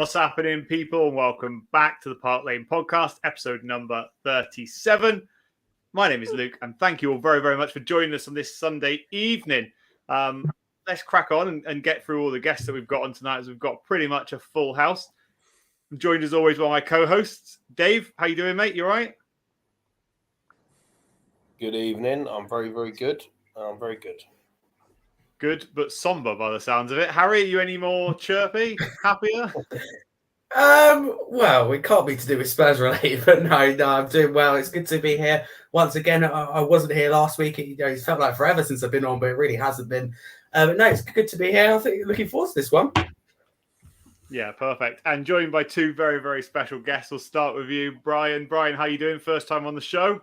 What's happening, people? And welcome back to the Park Lane Podcast, episode number 37. My name is Luke, and thank you all very, very much for joining us on this Sunday evening. Let's crack on and get through all the guests that we've got on tonight, as we've got pretty much a full house. I'm joined as always by my co-hosts. Dave, how you doing, mate? You all right? Good evening. I'm very, very good. I'm very good. Good, but somber by the sounds of it. Harry, are you any more chirpy, happier? Well, it can't be to do with Spurs related, but no, I'm doing well. It's good to be here once again. I wasn't here last week. It felt like forever since I've been on, but it really hasn't been. But no, it's good to be here. I think looking forward to this one. Yeah, perfect. And joined by two very, very special guests. We'll start with you, Brian. Brian, how you doing? First time on the show?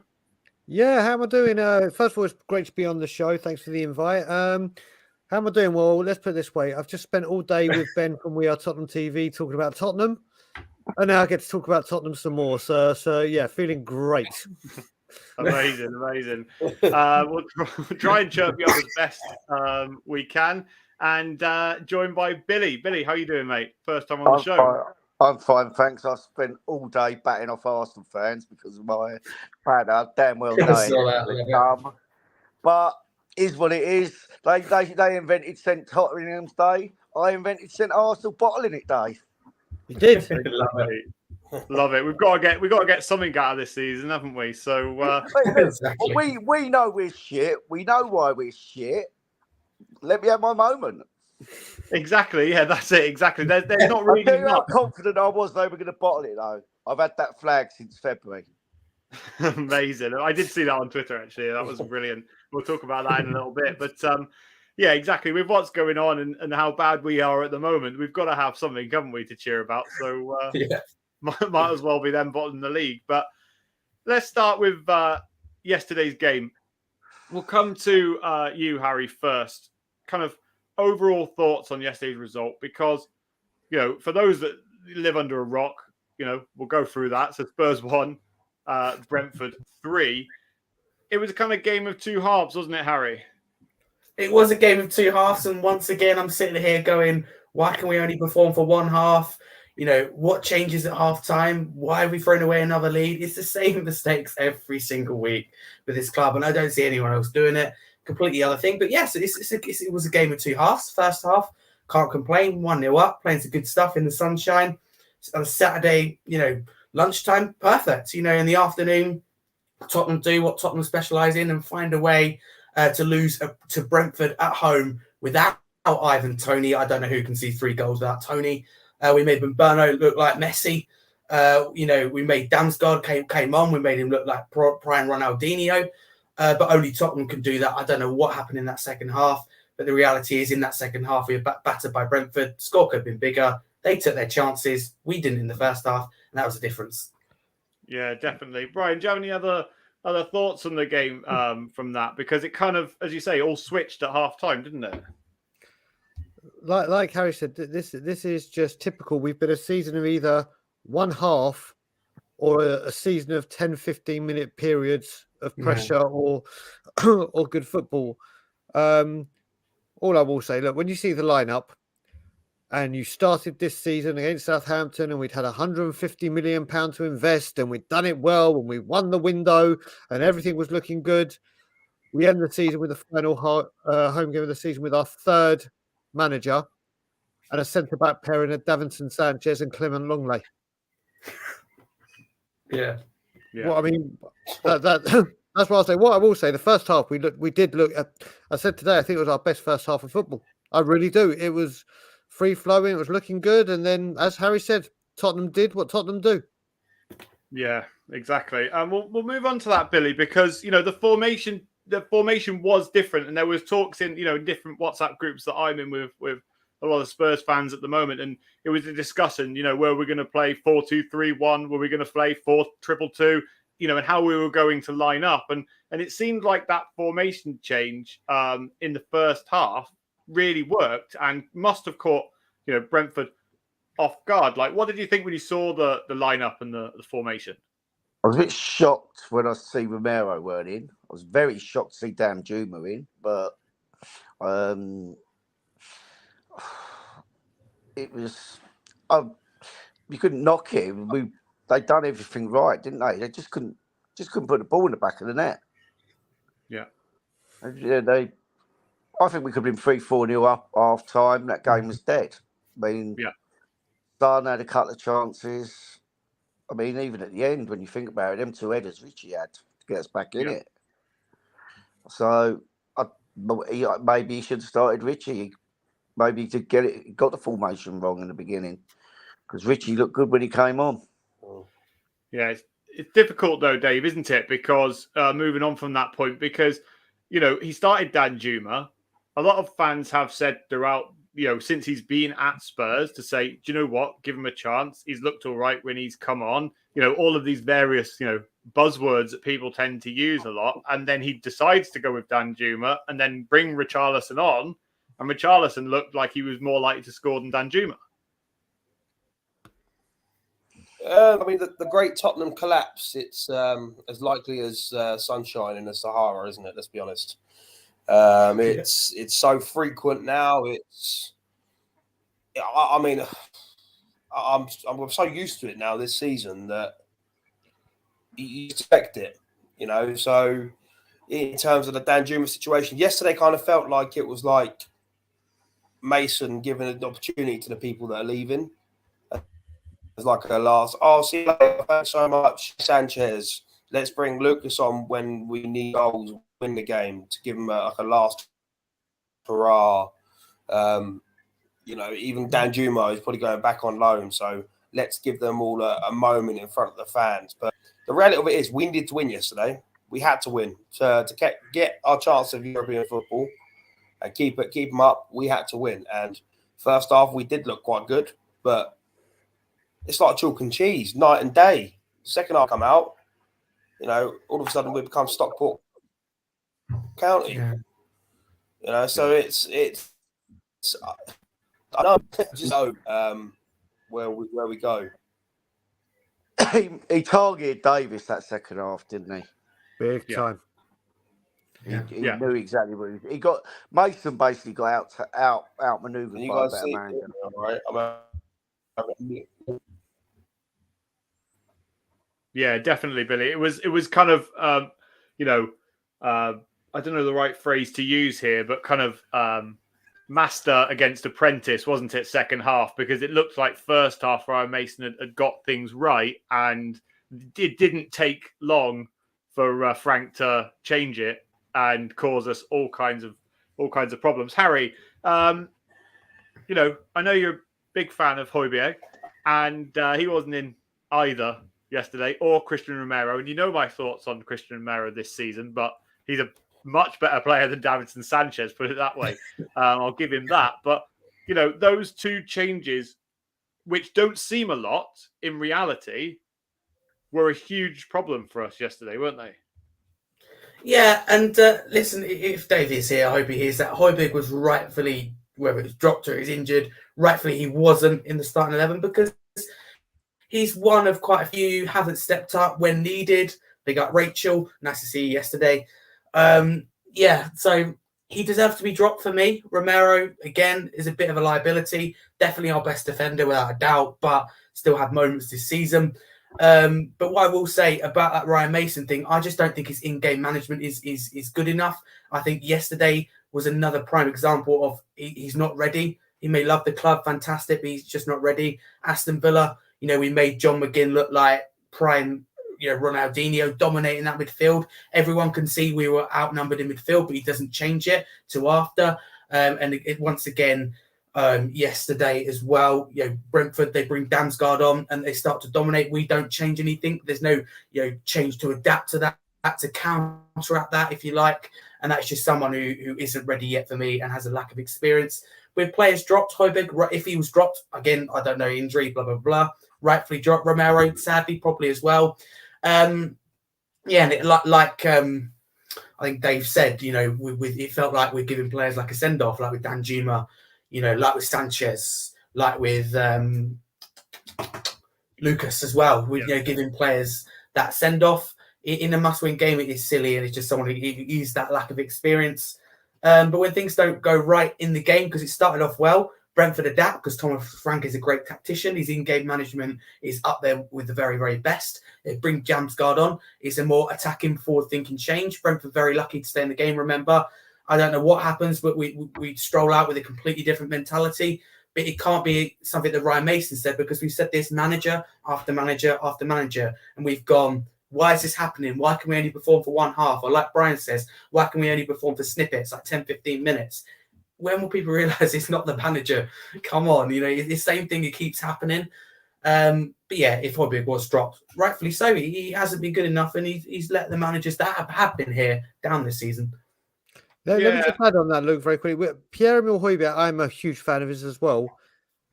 Yeah, how am I doing? First of all, it's great to be on the show. Thanks for the invite. How am I doing? Well, let's put it this way. I've just spent all day with Ben from We Are Tottenham TV talking about Tottenham. And now I get to talk about Tottenham some more. So yeah, feeling great. Amazing. We'll try and chirp you up as best we can. And joined by Billy. Billy, how you doing, mate? First time on the show. I'm fine, thanks. I spent all day batting off Arsenal fans because of my banner. Damn well know. But is what it is. They invented St Tottenham's Day. I invented St Arsenal Bottling It Day. You did. Love it. We've got to get something out of this season, haven't we? So exactly. we know we're shit. We know why we're shit. Let me have my moment. Exactly. Yeah, that's it. Exactly. There's not really. I'm telling you how confident I was they were going to bottle it, though. I've had that flag since February. Amazing. I did see that on Twitter, actually. That was brilliant. We'll talk about that in a little bit. But yeah, exactly. With what's going on and how bad we are at the moment, we've got to have something, haven't we, to cheer about? So yeah. might as well be them bottling the league. But let's start with yesterday's game. We'll come to you, Harry, first. Kind of overall thoughts on yesterday's result, because, you know, for those that live under a rock, you know, we'll go through that. So Spurs 1, Brentford 3. It was a kind of game of two halves, wasn't it, Harry? It was a game of two halves, and once again, I'm sitting here going, why can we only perform for one half? You know, what changes at half time? Why have we thrown away another lead? It's the same mistakes every single week with this club, and I don't see anyone else doing it. Completely other thing. But yes, it was a game of two halves. First half, can't complain. 1-0 up, playing some good stuff in the sunshine. On a Saturday, you know, lunchtime, perfect. You know, in the afternoon, Tottenham do what Tottenham specialise in and find a way to lose to Brentford at home without Ivan Toney. I don't know who can see 3 goals without Toney. We made Bernardo look like Messi. You know, we made Damsgaard came on. We made him look like Brian Ronaldinho. But only Tottenham can do that. I don't know what happened in that second half. But the reality is in that second half, we were battered by Brentford. The score could have been bigger. They took their chances. We didn't in the first half. And that was the difference. Yeah, definitely. Brian, do you have any other thoughts on the game from that? Because it kind of, as you say, all switched at half time, didn't it? Like Harry said, this is just typical. We've been a season of either one half or a season of 10, 15-minute periods of pressure or good football. All I will say, look, when you see the lineup and you started this season against Southampton and we'd had £150 million to invest and we'd done it well and we won the window and everything was looking good, we end the season with the final home game of the season with our third manager and a centre-back pairing of Davinson Sanchez and Clement Longley. Yeah. Well, I mean, that's what I'll say. What I will say, the first half we did look at. I said today, I think it was our best first half of football. I really do. It was free flowing. It was looking good, and then, as Harry said, Tottenham did what Tottenham do. Yeah, exactly. And we'll move on to that, Billy, because you know the formation was different, and there was talks in different WhatsApp groups that I'm in with a lot of Spurs fans at the moment, and it was a discussion. Were we going to play 4-2-3-1? Were we going to play 4-2-2-2? And how we were going to line up, and it seemed like that formation change in the first half really worked and must have caught Brentford off guard. Like, what did you think when you saw the lineup and the formation? I was a bit shocked when I see Romero weren't in. I was very shocked to see Dan Juma in, but it was. you couldn't knock it. They done everything right, didn't they? They just couldn't put the ball in the back of the net. Yeah. I think we could have been 3-4-0 up half time. That game was dead. I mean, Son had a couple of chances. I mean, even at the end, when you think about it, them 2 headers Richie had to get us back in it. So maybe he should have started Richie. Maybe he did got the formation wrong in the beginning because Richie looked good when he came on. Yeah, it's difficult though, Dave, isn't it? Because moving on from that point, because he started Danjuma. A lot of fans have said throughout, since he's been at Spurs to say, do you know what? Give him a chance. He's looked all right when he's come on. All of these various, buzzwords that people tend to use a lot. And then he decides to go with Danjuma and then bring Richarlison on. And Richarlison looked like he was more likely to score than Danjuma. I mean, the great Tottenham collapse, it's as likely as sunshine in the Sahara, isn't it? Let's be honest. It's so frequent now. I mean, I'm so used to it now this season that you expect it, So in terms of the Danjuma situation, yesterday kind of felt like it was like Mason giving an opportunity to the people that are leaving. It's like a last, see you later, thanks so much, Sanchez. Let's bring Lucas on when we need goals, win the game, to give him a last hurrah. Even Danjuma is probably going back on loan, so let's give them all a moment in front of the fans. But the reality of it is, we needed to win yesterday. We had to win to get our chance of European football and keep them up. We had to win, and first half we did look quite good, but it's like chalk and cheese, night and day. Second half come out, all of a sudden we become Stockport County. So it's I don't just know where we go. He targeted Davis that second half, didn't he? Big time. He knew exactly what he got. Mason basically got outmaneuvered by a better man. Right? Yeah, definitely, Billy. It was kind of, I don't know the right phrase to use here, but kind of master against apprentice, wasn't it, second half? Because it looked like first half Ryan Mason had got things right, and it didn't take long for Frank to change it and cause us all kinds of problems. Harry, I know you're a big fan of Højbjerg, and he wasn't in either yesterday, or Christian Romero. And my thoughts on Christian Romero this season, but he's a much better player than Davinson Sanchez, put it that way. I'll give him that. But, those 2 changes, which don't seem a lot in reality, were a huge problem for us yesterday, weren't they? Yeah, and listen, if Dave is here, I hope he hears that Højbjerg was rightfully, whether it was dropped or he's injured, rightfully he wasn't in the starting 11 because he's one of quite a few who haven't stepped up when needed. They got Rachel. Nice to see you yesterday. So he deserves to be dropped for me. Romero, again, is a bit of a liability. Definitely our best defender without a doubt, but still had moments this season. But what I will say about that Ryan Mason thing, I just don't think his in-game management is good enough. I think yesterday was another prime example of he's not ready. He may love the club, fantastic, but he's just not ready. Aston Villa, we made John McGinn look like prime, Ronaldinho dominating that midfield. Everyone can see we were outnumbered in midfield, but he doesn't change it to after. Once again, yesterday as well, Brentford, they bring Damsgaard on and they start to dominate. We don't change anything. There's no, change to adapt to that, to counteract that, if you like. And that's just someone who isn't ready yet for me and has a lack of experience. With players dropped, Højbjerg, if he was dropped, again, I don't know, injury, blah, blah, blah, rightfully dropped. Romero, sadly, probably as well. And I think Dave said, it felt like we're giving players like a send-off, like with Danjuma, like with Sanchez, like with Lucas as well. We're giving players that send-off. In a must-win game, it is silly, and it's just someone who used that lack of experience. But when things don't go right in the game, because it started off well, Brentford adapt because Thomas Frank is a great tactician. His in-game management is up there with the very, very best. They bring Jamsgaard on. It's a more attacking, forward-thinking change. Brentford very lucky to stay in the game, remember. I don't know what happens, but we stroll out with a completely different mentality. But it can't be something that Ryan Mason said, because we've said this manager after manager after manager, and we've gone, why is this happening? Why can we only perform for one half? Or like Brian says, why can we only perform for snippets, like 10, 15 minutes? When will people realise it's not the manager? Come on, it's the same thing. It keeps happening. But yeah, if Højbjerg was dropped, rightfully so, he hasn't been good enough, and he's let the managers that have been here down this season. Let me just add on that, Luke, very quickly. Pierre-Emile Højbjerg, I'm a huge fan of his as well.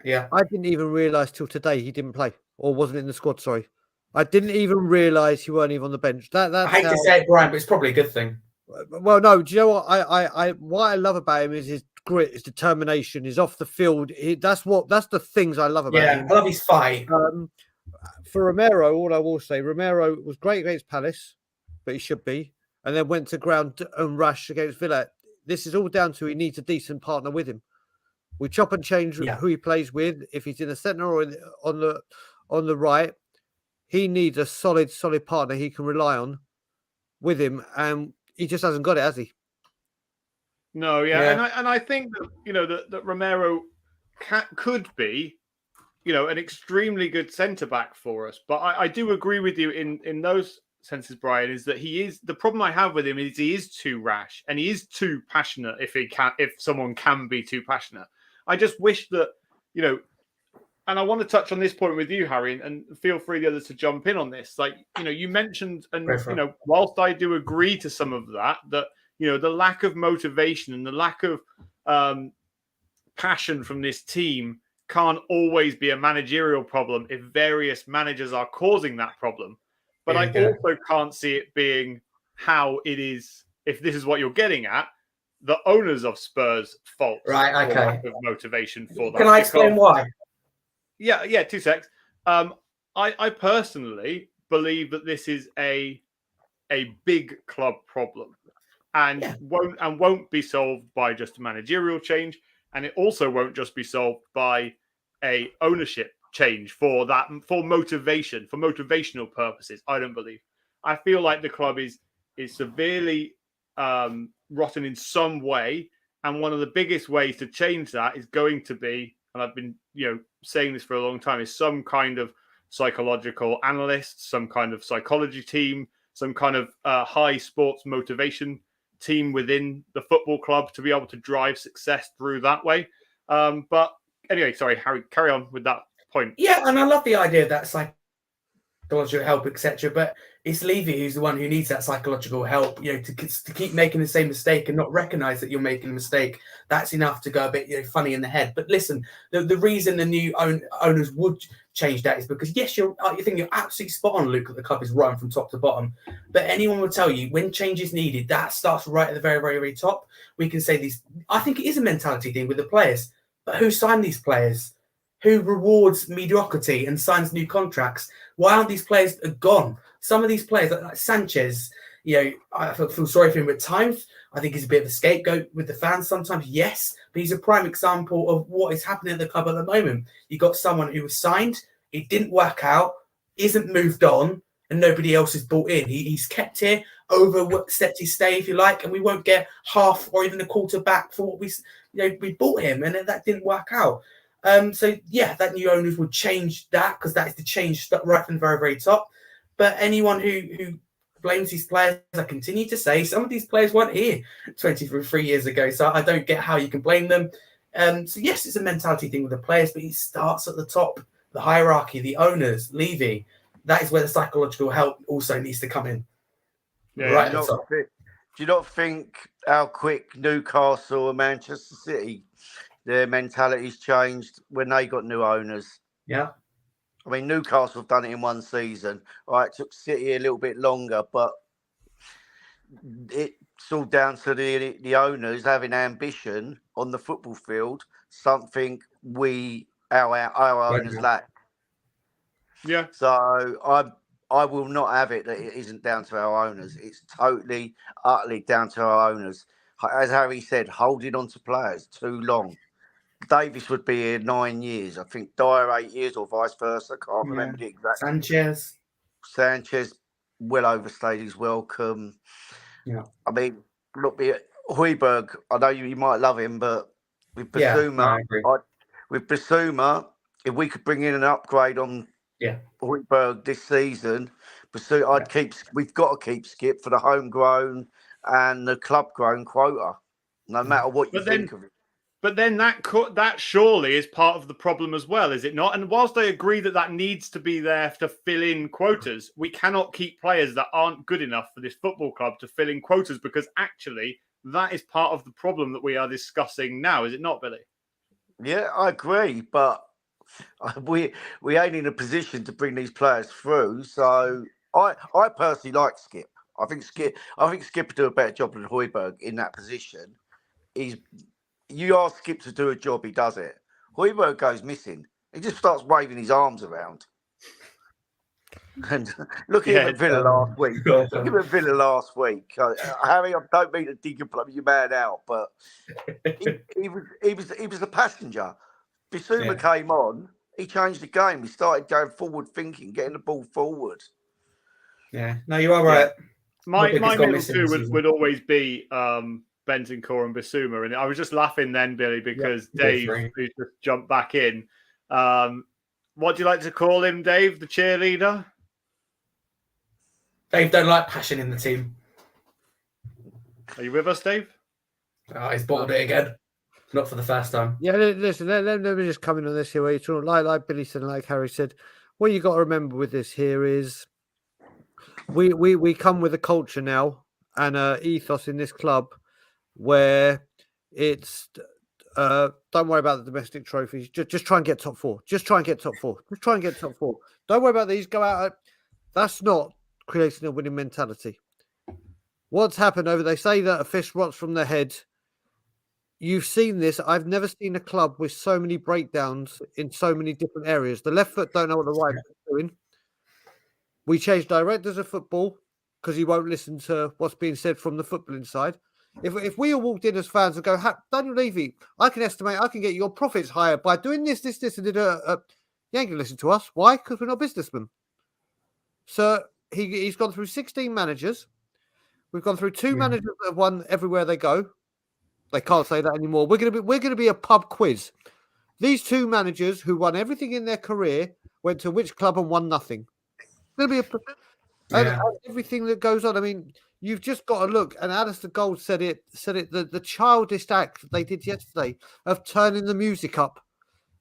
Yeah. I didn't even realise till today he didn't play, or wasn't in the squad, sorry. I didn't even realise he weren't even on the bench. That's I hate to say it, Brian, but it's probably a good thing. Well, no, do you know what? What I love about him is his grit, his determination, his off the field. That's the things I love about him. Yeah, I love his fight. For Romero, all I will say, Romero was great against Palace, but he should be, and then went to ground and rush against Villa. This is all down to he needs a decent partner with him. We chop and change who he plays with. If he's in the centre or on the right, he needs a solid partner he can rely on with him, and he just hasn't got it, has he? No, yeah. And I think that that Romero could be, an extremely good centre back for us. But I do agree with you in those senses, Brian. Is that the problem I have with him is he is too rash and he is too passionate. If someone can be too passionate, I just wish that And I want to touch on this point with you, Harry, and feel free the others to jump in on this. Like, you mentioned, and whilst I do agree to some of that the lack of motivation and the lack of passion from this team can't always be a managerial problem if various managers are causing that problem. But I also can't see it being how it is, if this is what you're getting at, the owners of Spurs' fault. Right, okay. Lack of motivation for that. Can I explain why? Yeah, 2 secs. I personally believe that this is a big club problem, and won't be solved by just a managerial change, and it also won't just be solved by a ownership change for motivational purposes. I don't believe. I feel like the club is severely rotten in some way, and one of the biggest ways to change that is going to be, and I've been saying this for a long time, is some kind of psychological analyst, some kind of psychology team, some kind of high sports motivation team within the football club to be able to drive success through that way. But anyway, sorry, Harry, carry on with that point. Yeah, and I love the idea of that psychological help, etc. But it's Levy who's the one who needs that psychological help, to keep making the same mistake and not recognise that you're making a mistake. That's enough to go a bit funny in the head. But listen, the reason the new owners would change that is because, yes, you're absolutely spot on, Luke, that the club is rotten from top to bottom. But anyone will tell you when change is needed, that starts right at the very, very, very top. We can say these. I think it is a mentality thing with the players. But who signed these players? Who rewards mediocrity and signs new contracts? Why aren't these players gone? Some of these players, like Sanchez, I feel sorry for him at times. I think he's a bit of a scapegoat with the fans sometimes, yes. But he's a prime example of what is happening at the club at the moment. You got someone who was signed, it didn't work out, isn't moved on, and nobody else is bought in. He's kept here, overstepped his stay, if you like, and we won't get half or even a quarter back for what we bought him, and that didn't work out. So that new owners would change that, because that is the change right from the very, very top. But anyone who blames these players, I continue to say some of these players weren't here 23 years ago, so I don't get how you can blame them. So yes, it's a mentality thing with the players, but it starts at the top, the hierarchy, the owners, Levy. That is where the psychological help also needs to come in. Yeah, right. Do you not think how quick Newcastle and Manchester City, their mentality's changed when they got new owners? Yeah. I mean, Newcastle have done it in one season. Right, it took City a little bit longer, but it's all down to the owners having ambition on the football field, something our owners lack. Yeah. So I will not have it that it isn't down to our owners. It's totally, utterly down to our owners. As Harry said, holding on to players too long. Davis would be here 9 years. I think Dyer 8 years or vice versa. I can't remember the exact. Sanchez well overstayed his welcome. Yeah. I mean, look, Højbjerg, I know you might love him, but with Basuma, if we could bring in an upgrade on Højbjerg this season, we've got to keep Skip for the homegrown and the club grown quota, no matter what you think of it. But then that surely is part of the problem as well, is it not? And whilst I agree that needs to be there to fill in quotas, we cannot keep players that aren't good enough for this football club to fill in quotas, because actually that is part of the problem that we are discussing now, is it not, Billy? Yeah, I agree, but we ain't in a position to bring these players through. So I personally like Skip. I think Skip would do a better job than Højbjerg in that position. You ask Skip to do a job, he does it. Højbjerg goes missing. He just starts waving his arms around. And look at him at Villa last week. Harry, I don't mean to dig your man out, but he was the passenger. Basuma came on, he changed the game. He started going forward thinking, getting the ball forward. Yeah, no, you are right. My middle two would always be Bentancur and Basuma, and I was just laughing then, Billy, because Dave, who just jumped back in. What do you like to call him, Dave? The cheerleader? Dave don't like passion in the team. Are you with us, Dave? Oh, he's bottled it again. Not for the first time. Yeah, listen, let me just come in on this here. Where you're like Billy said, like Harry said, what you got to remember with this here is we come with a culture now and ethos in this club where it's don't worry about the domestic trophies. Just try and get top four. Just try and get top four. Don't worry about these. Go out. That's not creating a winning mentality. What's happened over? They say that a fish rots from the head. You've seen this. I've never seen a club with so many breakdowns in so many different areas. The left foot don't know what the right foot's doing. We changed directors of football because he won't listen to what's being said from the footballing side. If we all walked in as fans and go, Daniel Levy, I can get your profits higher by doing this, and you ain't going to listen to us. Why? Because we're not businessmen. So he's gone through 16 managers. We've gone through two managers that have won everywhere they go. They can't say that anymore. We're going to be a pub quiz. These two managers who won everything in their career went to which club and won nothing. It's going to be and everything that goes on. I mean, you've just got to look. And Alistair Gold said it. The childish act that they did yesterday of turning the music up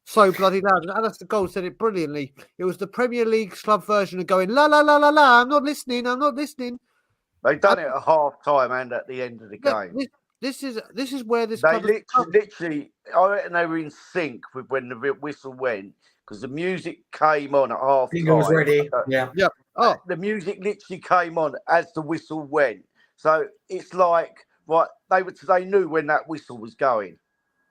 so bloody loud. And Alistair Gold said it brilliantly. It was the Premier League club version of going la la la la la. I'm not listening. They've done it at half time and at the end of the game. This is where this club literally, I reckon they were in sync with when the whistle went, because the music came on at half time. It was ready. Yeah. Oh, the music literally came on as the whistle went. So it's like they knew when that whistle was going.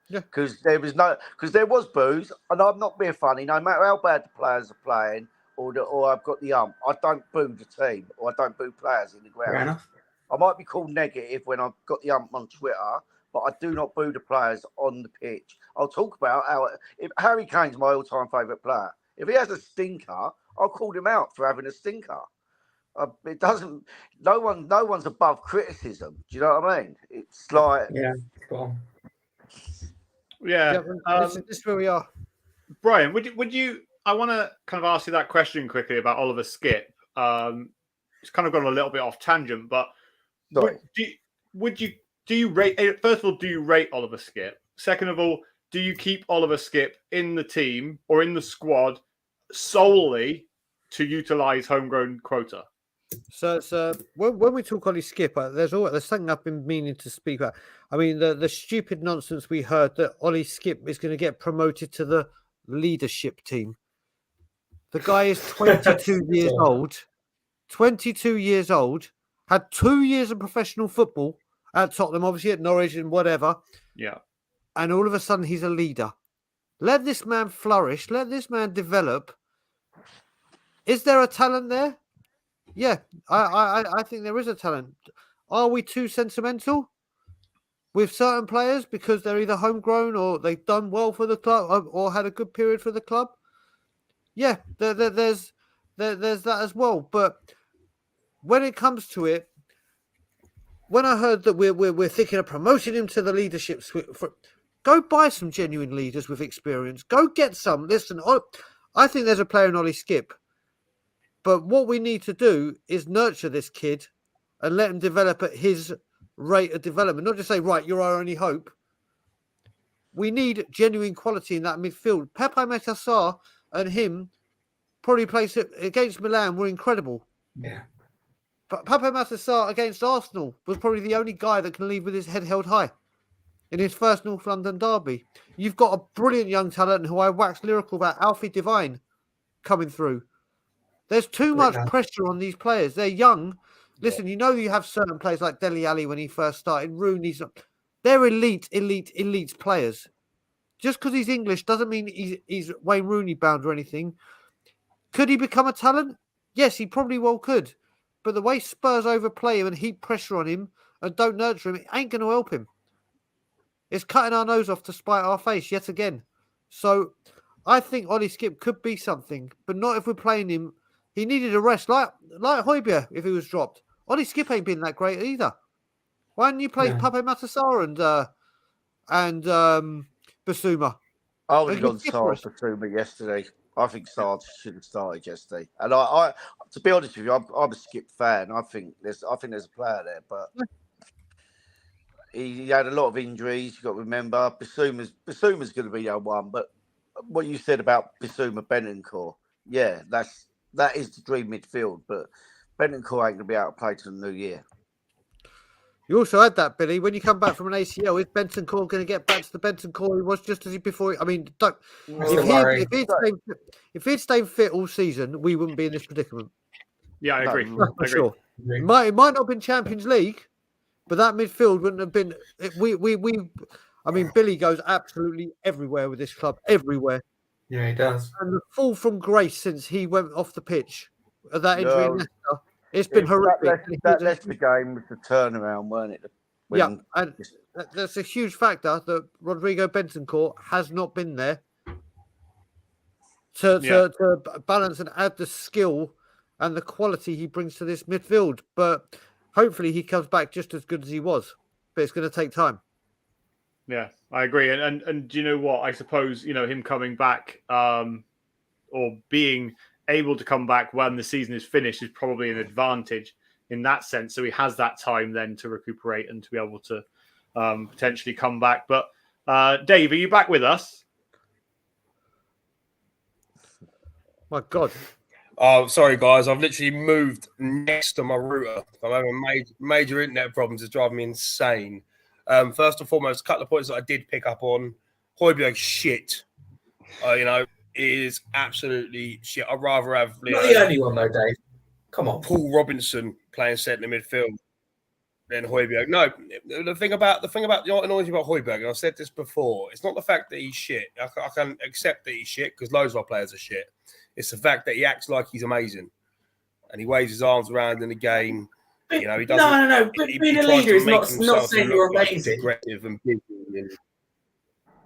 Yeah. Because there was booze, and I'm not being funny. No matter how bad the players are playing, or I've got the I don't boo the team, or I don't boo players in the ground. Fair enough. I might be called negative when I've got the on Twitter, but I do not boo the players on the pitch. I'll talk about if Harry Kane's my all-time favourite player. If he has a stinker, I'll call him out for having a stinker. It doesn't. No one's above criticism. Do you know what I mean? It's like Well. This is where we are. Brian, would you? I want to kind of ask you that question quickly about Oliver Skip. It's kind of gone a little bit off tangent, but. Do you rate? First of all, do you rate Oliver Skip? Second of all, do you keep Oliver Skip in the team or in the squad solely to utilise homegrown quota? So when we talk Ollie Skip, there's something I've been meaning to speak about. I mean, the stupid nonsense we heard that Ollie Skip is going to get promoted to the leadership team. The guy is 22 years old. 22 years old. Had 2 years of professional football at Tottenham, obviously at Norwich and whatever. Yeah. And all of a sudden, he's a leader. Let this man flourish. Let this man develop. Is there a talent there? Yeah, I think there is a talent. Are we too sentimental? with certain players because they're either homegrown or they've done well for the club or had a good period for the club. Yeah, there's that as well. But when it comes to it, when I heard that we're thinking of promoting him to the leadership, go buy some genuine leaders with experience. Go get some. Listen, I think there's a player in Ollie Skip, but what we need to do is nurture this kid and let him develop at his rate of development. Not just say, right, you're our only hope. We need genuine quality in that midfield. Pepe Metassar and him probably plays against Milan were incredible. Yeah. But Pepe Metassar against Arsenal was probably the only guy that can leave with his head held high in his first North London derby. You've got a brilliant young talent who I waxed lyrical about, Alfie Devine, coming through. There's too much pressure on these players. They're young. Listen, you know you have certain players like Dele Alli when he first started. Rooney's. They're elite players. Just because he's English doesn't mean he's Wayne Rooney bound or anything. Could he become a talent? Yes, he probably well could. But the way Spurs overplay him and heap pressure on him and don't nurture him, it ain't going to help him. It's cutting our nose off to spite our face yet again. So I think Ollie Skip could be something, but not if we're playing him. He needed a rest, like Højbjerg if he was dropped. Ollie Skip ain't been that great either. Why didn't you play Pepe Metassar and Basuma? I would have gone Sarr Basuma yesterday. I think Sarr should have started yesterday. And I to be honest with you, I'm a Skip fan. I think there's a player there, but he had a lot of injuries. You got to remember, Basuma's going to be our one. But what you said about Basuma Bentancur, yeah, that is the dream midfield. But Bentancur ain't going to be out of play till the new year. You also had that, Billy. When you come back from an ACL, is Bentancur going to get back to the Bentancur he was just as he before? I mean, if he'd stayed fit all season, we wouldn't be in this predicament. Yeah, I agree. For sure. It might not have been Champions League, but that midfield wouldn't have been. I mean, Billy goes absolutely everywhere with this club, everywhere. Yeah, he does. And the fall from grace since he went off the pitch, that injury in Leicester. It's been horrific. That Leicester game was the turnaround, weren't it? Yeah, and that's a huge factor that Rodrigo Bentancur has not been there to balance and add the skill and the quality he brings to this midfield. But hopefully he comes back just as good as he was. But it's going to take time. Yeah, I agree. And do you know what? I suppose, him coming back or being able to come back when the season is finished is probably an advantage in that sense. So he has that time then to recuperate and to be able to potentially come back. But Dave, are you back with us? My God. Oh, sorry, guys. I've literally moved next to my router. I'm having major internet problems. It's driving me insane. First and foremost, a couple of points that I did pick up on. Højbjerg shit. Is absolutely shit. I'd rather have not the only one though, Dave. Come on, Paul Robinson playing centre midfield than Højbjerg. No, the thing about what annoys me about Højbjerg, and I've said this before, it's not the fact that he's shit. I can accept that he's shit because loads of our players are shit. It's the fact that he acts like he's amazing and he waves his arms around in the game. He doesn't. No. But being a leader is not saying you're amazing. Aggressive and busy.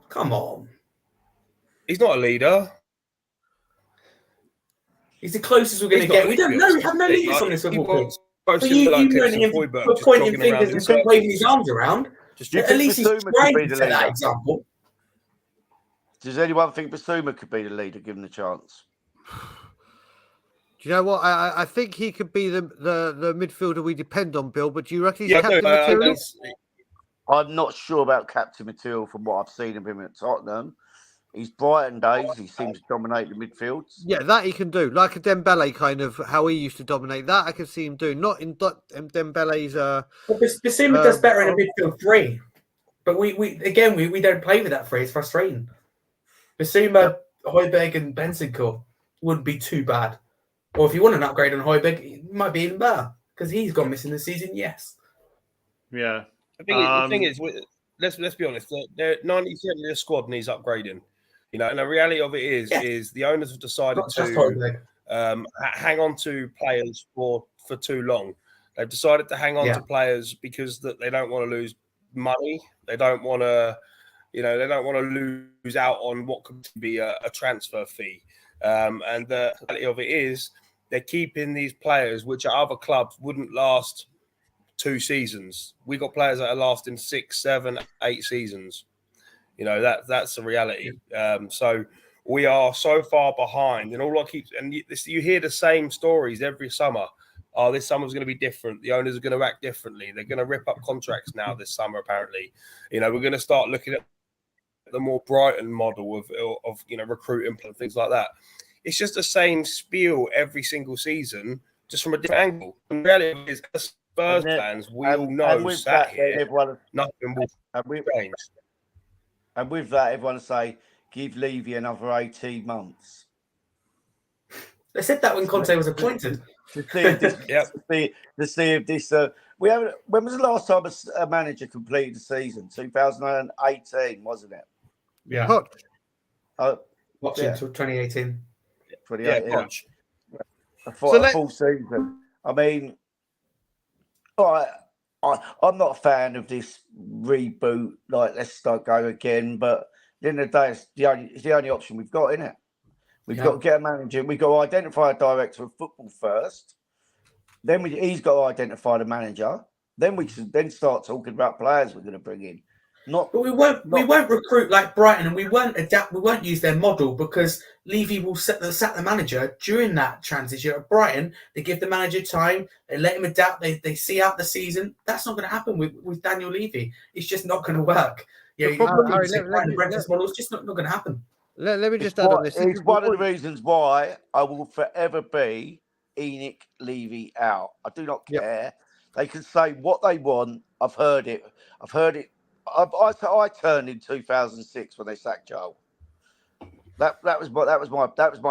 Come on. He's not a leader. He's the closest we're going to get. We have no leaders on this football pitch. But you pointing fingers and waving his arms around. At least he's trying to set that example. Does anyone think Basuma could be the leader given the chance? Do you know what? I think he could be the midfielder we depend on, Bill. But do you reckon he's captain material? I'm not sure about captain material from what I've seen of him at Tottenham. He's Brighton days. He seems to dominate the midfield. Yeah, that he can do. Like a Dembele kind of how he used to dominate. That I can see him do. Not in Dembele's... Basuma does better in a midfield three. But we don't play with that three. It's frustrating. Basuma, Højbjerg and Bentancur wouldn't be too bad. Or if you want an upgrade on Højbjerg, it might be even better. Because he's gone missing this season, yes. Yeah. The thing is, let's be honest. 90% of the squad needs upgrading. And the reality of it is the owners have decided to hang on to players for too long. They've decided to hang on to players because that they don't want to lose money. They don't want to, they don't want to lose out on what could be a transfer fee. And the reality of it is they're keeping these players, which at other clubs wouldn't last 2 seasons. We got players that are lasting 6, 7, 8 seasons. That's the reality. So we are so far behind, and you hear the same stories every summer. Oh, this summer's going to be different. The owners are going to act differently. They're going to rip up contracts now this summer. Apparently, we're going to start looking at the more Brighton model of recruiting and things like that. It's just the same spiel every single season, just from a different angle. And the reality is, as Spurs fans, we all know nothing will change. And with that, everyone say, give Levy another 18 months. They said that when Conte was appointed. To see if this, we haven't. When was the last time a manager completed the season? 2018, wasn't it? Yeah. Watching until 2018. 2018. Yeah, a full season. I mean, I'm not a fan of this reboot. Like, let's start going again. But at the end of the day, it's the only option we've got, isn't it? We've got to get a manager. We've got to identify a director of football first. Then he's got to identify the manager. Then we can start talking about players we're going to bring in. But we won't recruit like Brighton, and we won't use their model, because Levy will set the manager during that transition. At Brighton, they give the manager time, they let him adapt, they see out the season. That's not going to happen with Daniel Levy. It's just not going to work. Brentford's model is just not going to happen. Let me just add on this. It's one of the reasons why I will forever be ENIC Levy out. I do not care. Yep. They can say what they want. I've heard it. I turned in 2006 when they sacked Joel. That was my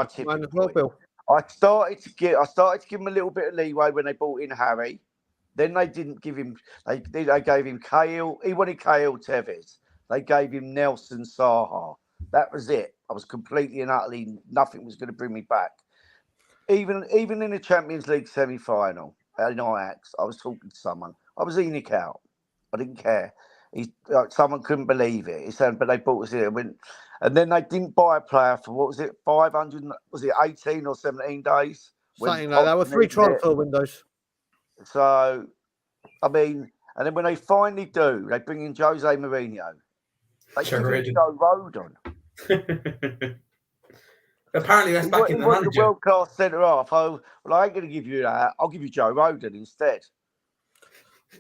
tipping point. I started to give him a little bit of leeway when they brought in Harry. Then they didn't give him. They gave him Cahill. He wanted Cahill Tevez. They gave him Nelson Saha. That was it. I was completely and utterly nothing was going to bring me back. Even in the Champions League semi-final in Ajax, I was talking to someone. I was ENIC out. I didn't care. Someone couldn't believe it. He said, but they bought us here. And then they didn't buy a player for, what was it, 500, was it 18 or 17 days? Something like that. Were 3 transfer windows. So, I mean, and then when they finally do, they bring in Jose Mourinho. They give Joe Rodon. Apparently that's back in the manager. The world-class centre-half. I ain't going to give you that. I'll give you Joe Rodon instead.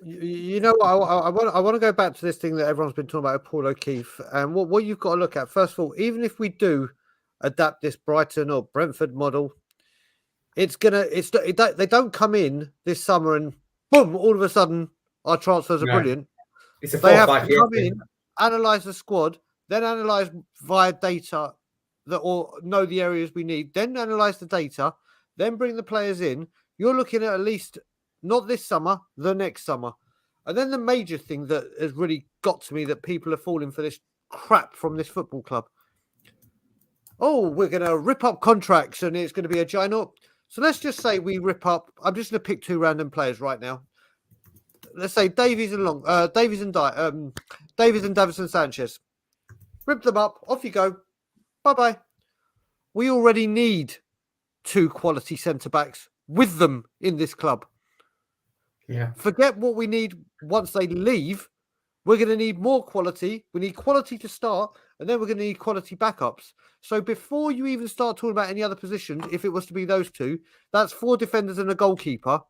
You know what? I want to go back to this thing that everyone's been talking about, Paul O'Keefe. And what you've got to look at, first of all, even if we do adapt this Brighton or Brentford model, they don't come in this summer and boom, all of a sudden our transfers are brilliant. They have to come in, analyse the squad, then analyse via data or know the areas we need, then analyse the data, then bring the players in. You're looking at least not this summer, the next summer. And then the major thing that has really got to me, that people are falling for this crap from this football club. Oh, we're going to rip up contracts and it's going to be a giant. So let's just say we rip up. I'm just going to pick 2 random players right now. Let's say Davies and Davinson Sanchez. Rip them up. Off you go. Bye-bye. We already need 2 quality centre-backs with them in this club. Yeah. Forget what we need once they leave. We're going to need more quality. We need quality to start, and then we're going to need quality backups. So before you even start talking about any other positions, if it was to be those 2, that's 4 defenders and a goalkeeper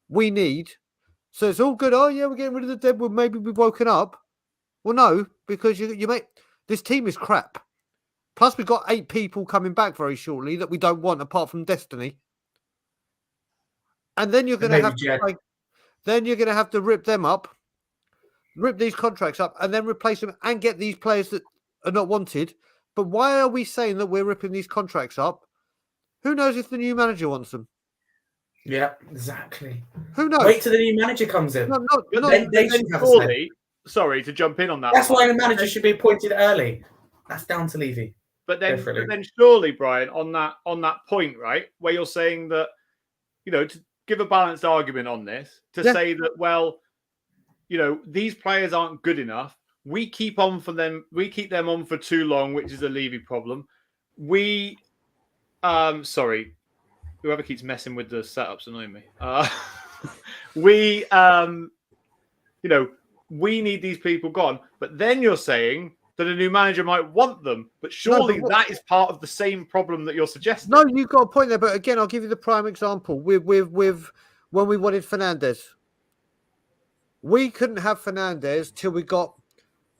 we need. So it's all good. Oh, yeah, we're getting rid of the dead. Well, maybe we've woken up. Well, no, because this team is crap. Plus, we've got 8 people coming back very shortly that we don't want, apart from Destiny. And then you're going to have to... Then you're going to have to rip them up, rip these contracts up, and then replace them and get these players that are not wanted. But why are we saying that we're ripping these contracts up? Who knows if the new manager wants them? Yeah, exactly. Who knows? Wait till the new manager comes in. Sorry to jump in on that. That's why the manager should be appointed early. That's down to Levy. But then surely, Brian, on that point, right, where you're saying that, to give a balanced argument on this, to say that, well, these players aren't good enough, We keep them on for too long, which is a Levy problem. Sorry, whoever keeps messing with the setups annoying me. We need these people gone. But then you're saying that a new manager might want them, but surely that is part of the same problem that you're suggesting. No, you've got a point there. But again, I'll give you the prime example with when we wanted Fernandes. We couldn't have Fernandes till we got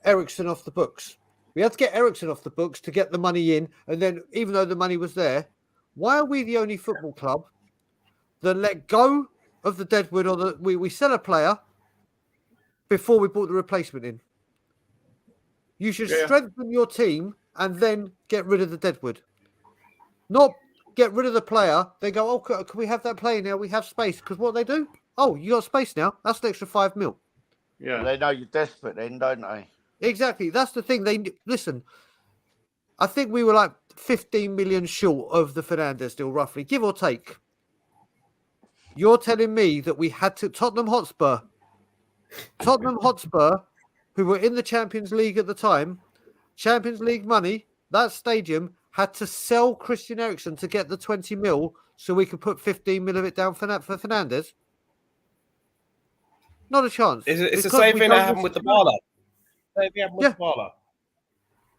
Eriksen off the books. We had to get Eriksen off the books to get the money in. And then even though the money was there, why are we the only football club that let go of the deadwood or we sell a player before we brought the replacement in? You should strengthen your team and then get rid of the deadwood. Not get rid of the player. They go, oh, can we have that player now? We have space. Because what they do? Oh, you got space now. That's an extra $5 million. Yeah, they know you're desperate then, don't they? Exactly. That's the thing. Listen. I think we were like 15 million short of the Fernandes deal, roughly, give or take. You're telling me that we had to Tottenham Hotspur, who were in the Champions League at the time, Champions League money, that stadium had to sell Christian Eriksen to get the 20 mil so we could put 15 mil of it down for Fernandes? Not a chance. It's the same thing that happened with the Barla.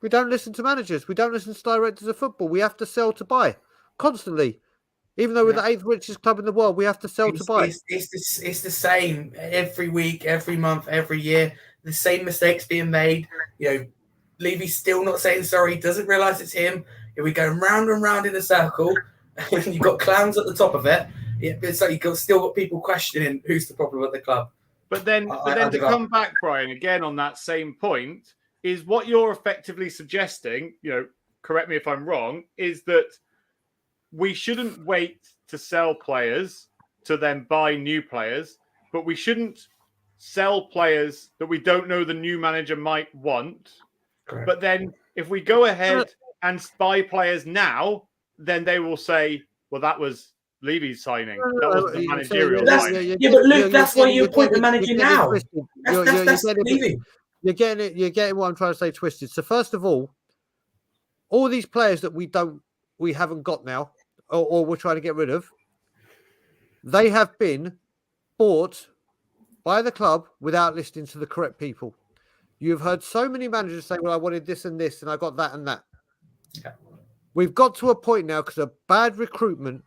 We don't listen to managers. We don't listen to directors of football. We have to sell to buy constantly. Even though we're the 8th richest club in the world, we have to sell to buy. It's the same every week, every month, every year. The same mistakes being made. Levy's still not saying sorry. Doesn't realise it's him. We go round and round in a circle. And you've got clowns at the top of it. It's like you've still got people questioning who's the problem at the club. But then to come back, Brian, again on that same point, is what you're effectively suggesting, correct me if I'm wrong, is that we shouldn't wait to sell players to then buy new players, but we shouldn't sell players that we don't know the new manager might want. Correct. But then if we go ahead and buy players now, then they will say, well, that was Levy's signing. That was the managerial signing. But Luke, that's why you appoint the manager now. That's Levy. You're getting what I'm trying to say twisted. So first of all these players that we haven't got now, or we're trying to get rid of, they have been bought by the club without listening to the correct people. You've heard so many managers say, well, I wanted this and this, and I got that and that. Yeah. We've got to a point now because of bad recruitment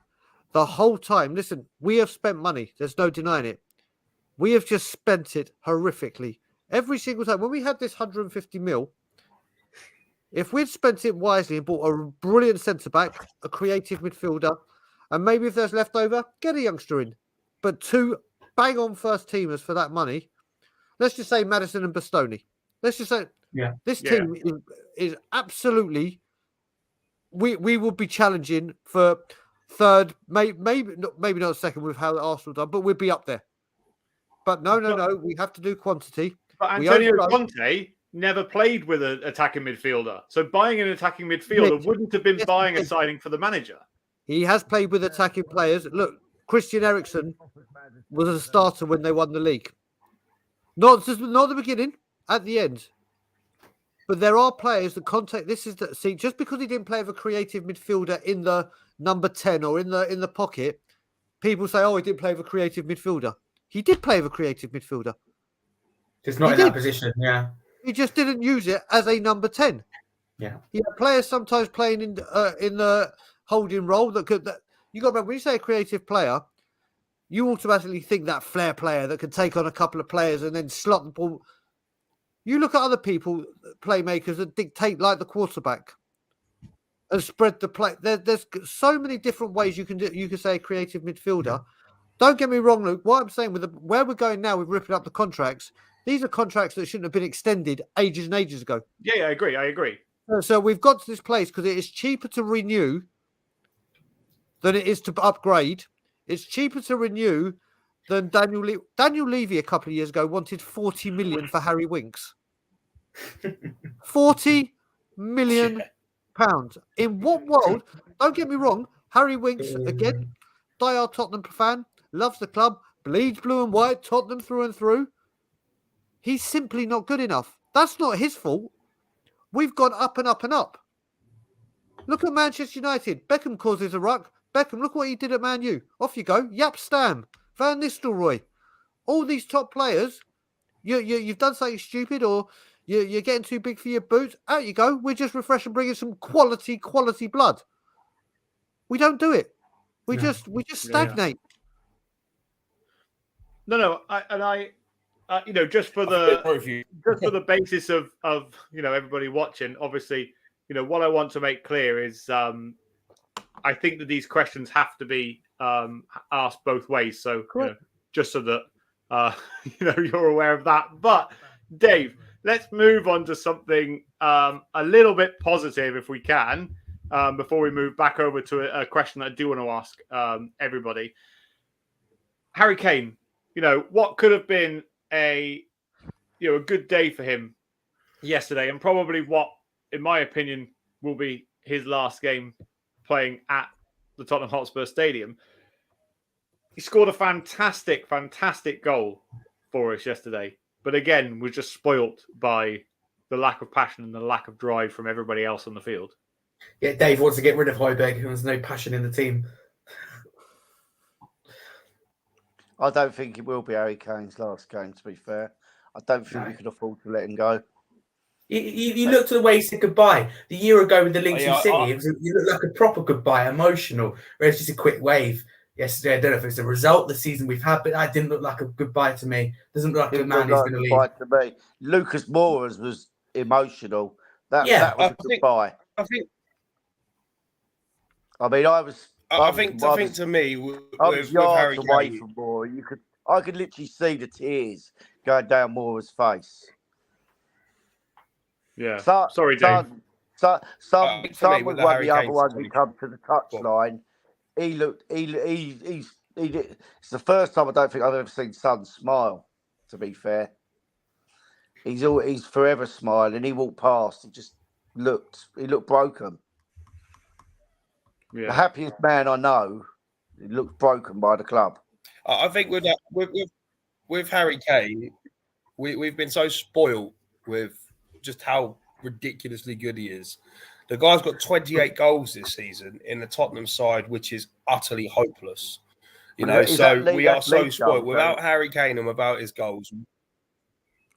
the whole time. Listen, we have spent money. There's no denying it. We have just spent it horrifically. Every single time. When we had this 150 mil, if we'd spent it wisely and bought a brilliant centre-back, a creative midfielder, and maybe if there's leftover, get a youngster in. But 2 bang-on first-teamers for that money, let's just say Maddison and Bastoni. Let's just say this team is absolutely... We will be challenging for third, maybe not second with how Arsenal done, but we'll be up there. But no, we have to do quantity. But Antonio Conte never played with an attacking midfielder. So buying an attacking midfielder wouldn't have been buying a signing for the manager. He has played with attacking players. Look, Christian Eriksen was a starter when they won the league. Not at the beginning, at the end. But there are players that just because he didn't play with a creative midfielder in the number 10 or in the pocket, people say, oh, he didn't play with a creative midfielder. He did play with a creative midfielder. Just not in that position, yeah. He just didn't use it as a number 10. Yeah. He had players sometimes playing in the holding role you got to remember, when you say a creative player, you automatically think that flair player that can take on a couple of players and then slot the ball. You look at other people, playmakers that dictate like the quarterback and spread the play. There's so many different ways you can say a creative midfielder. Yeah. Don't get me wrong, Luke. What I'm saying where we're going now with ripping up the contracts, these are contracts that shouldn't have been extended ages and ages ago. Yeah, I agree. So we've got to this place because it is cheaper to renew than it is to upgrade. It's cheaper to renew than Daniel Levy. Daniel Levy a couple of years ago wanted 40 million for Harry Winks. 40 million pounds. In what world? Don't get me wrong. Harry Winks, again, diehard Tottenham fan, loves the club, bleeds blue and white, Tottenham through and through. He's simply not good enough. That's not his fault. We've gone up and up and up. Look at Manchester United. Beckham causes a ruck. Beckham, look what he did at Man U. Off you go. Yap Stam, Van Nistelrooy. All these top players, you've done something stupid or you're getting too big for your boots. Out you go. We're just refreshing, bringing some quality blood. We don't do it. We just stagnate. No. Just for the basis of everybody watching, obviously, what I want to make clear is I think that these questions have to be asked both ways. So just so that you're aware of that. But Dave, let's move on to something a little bit positive if we can, before we move back over to a question that I do want to ask everybody. Harry Kane, what could have been a good day for him yesterday, and probably what, in my opinion, will be his last game playing at the Tottenham Hotspur Stadium. He scored a fantastic goal for us yesterday, but again, was just spoilt by the lack of passion and the lack of drive from everybody else on the field. Yeah, Dave wants to get rid of Højbjerg, and there's no passion in the team. I don't think it will be Harry Kane's last game, to be fair. I don't think we could afford to let him go. You look to the way he said goodbye. The year ago with the Lincoln City, you look like a proper goodbye, emotional, where it's just a quick wave. Yesterday, I don't know if it's a result of the season we've had, but that didn't look like a goodbye to me. Doesn't look like a man who's going to leave. To me. Lucas Moura's was emotional. That was a goodbye. I think to me, with yards Harry away Kane, from Moura. I could literally see the tears going down Moura's face. Yeah. Sorry, Dave. Some was one of the other ones who come to the touchline. He did. It's the first time I don't think I've ever seen Son smile, to be fair. He's forever smiling. He walked past. He looked broken. Yeah. The happiest man I know, he looked broken by the club. I think with Harry Kane, we've been so spoiled with just how ridiculously good he is. The guy's got 28 goals this season in the Tottenham side, which is utterly hopeless. We are so spoiled. Without Harry Kane and without his goals,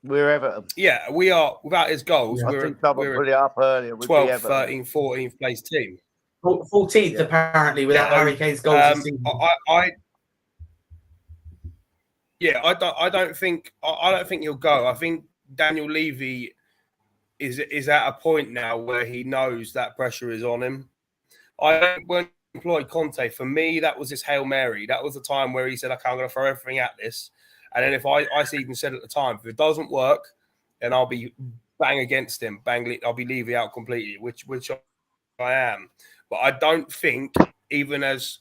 we're Everton. Yeah, we are. Without his goals, we're put it up earlier. 12th, 13th, 14th place team. 14th, apparently, without Harry Kane's goals this season. I don't think he'll go. I think Daniel Levy is at a point now where he knows that pressure is on him. I won't employ Conte. For me, that was his Hail Mary. That was the time where he said, okay, I'm going to throw everything at this. And then if I even said at the time, if it doesn't work, then I'll be bang against him. I'll be Levy out completely, which I am. But I don't think, even as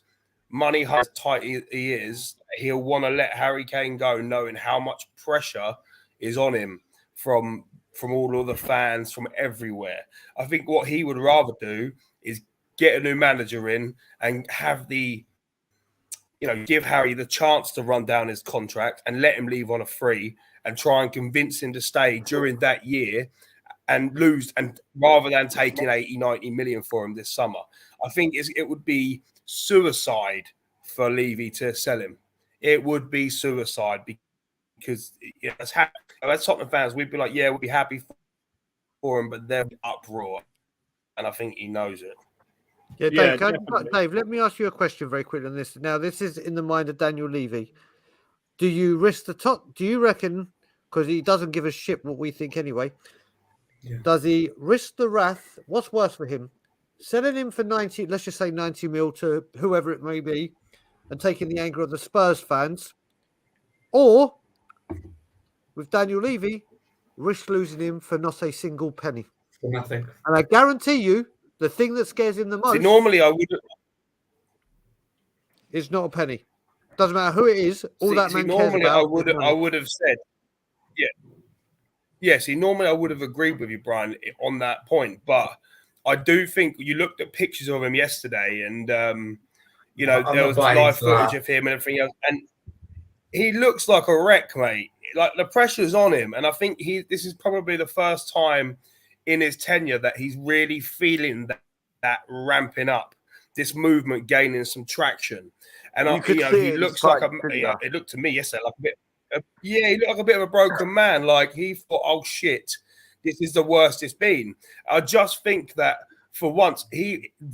money how tight he is, he'll want to let Harry Kane go, knowing how much pressure is on him from all of the fans from everywhere. I think what he would rather do is get a new manager in and have give Harry the chance to run down his contract and let him leave on a free and try and convince him to stay during that year and lose, and rather than taking 80, 90 million for him this summer. I think it would be suicide for Levy to sell him. It would be suicide because as Tottenham fans, we'd be like, yeah, we'd be happy for him, but they're uproar. And I think he knows it. Yeah, Dave, let me ask you a question very quickly on this. Now, this is in the mind of Daniel Levy. Do you risk the top? Do you reckon, because he doesn't give a shit what we think anyway, does he risk the wrath? What's worse for him? Selling him for 90, let's just say 90 mil to whoever it may be, and taking the anger of the Spurs fans, or with Daniel Levy, risk losing him for not a single penny. For nothing. And I guarantee you, the thing that scares him the most. Normally, I would. Is not a penny. Doesn't matter who it is. All that man cares about. Normally, I would have said, yeah. See, normally I would have agreed with you, Brian, on that point. But I do think you looked at pictures of him yesterday, and there was live footage of him and everything else. he looks like a wreck, mate. Like the pressure's on him, and I think this is probably the first time in his tenure that he's really feeling that ramping up, this movement gaining some traction. And he looks like it looked to me yesterday like a bit. He looked like a bit of a broken man. Like he thought, oh shit, this is the worst it's been. I just think that for once,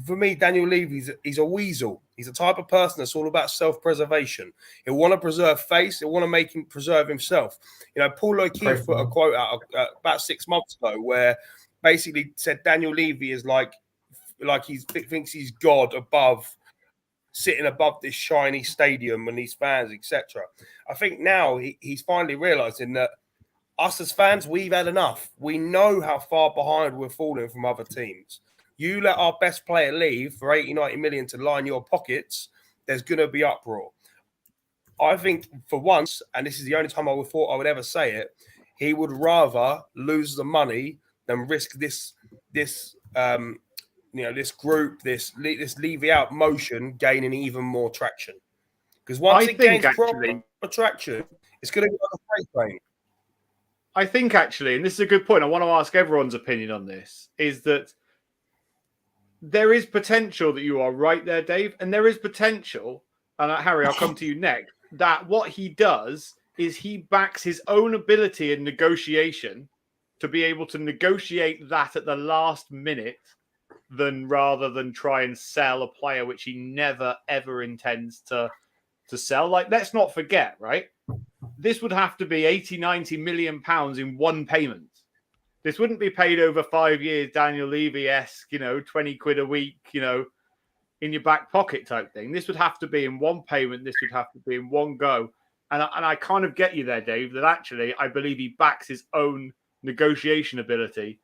for me, Daniel Levy, he's a weasel. He's the type of person that's all about self-preservation. He'll want to preserve face. He'll want to make him preserve himself. Paul O'Keefe put a quote out about 6 months ago where basically said Daniel Levy is like he thinks he's God sitting above this shiny stadium and these fans, etc. I think now he's finally realising that us as fans, we've had enough. We know how far behind we're falling from other teams. You let our best player leave for 80, 90 million to line your pockets, there's going to be uproar. I think for once, and this is the only time I thought I would ever say it, he would rather lose the money than risk this group, this Levy out motion gaining even more traction. Because once it gains proper traction, it's going to be like a freight train. I think actually, and this is a good point, I want to ask everyone's opinion on this, is that there is potential that you are right there, Dave, and there is potential, and Harry, I'll come to you next, that what he does is he backs his own ability in negotiation to be able to negotiate that at the last minute rather than try and sell a player which he never, ever intends to sell. Like, let's not forget, right? This would have to be 80, 90 million pounds in one payment. This wouldn't be paid over 5 years, Daniel Levy-esque, 20 quid a week, in your back pocket type thing. This would have to be in one payment. This would have to be in one go. And I kind of get you there, Dave, that actually I believe he backs his own negotiation ability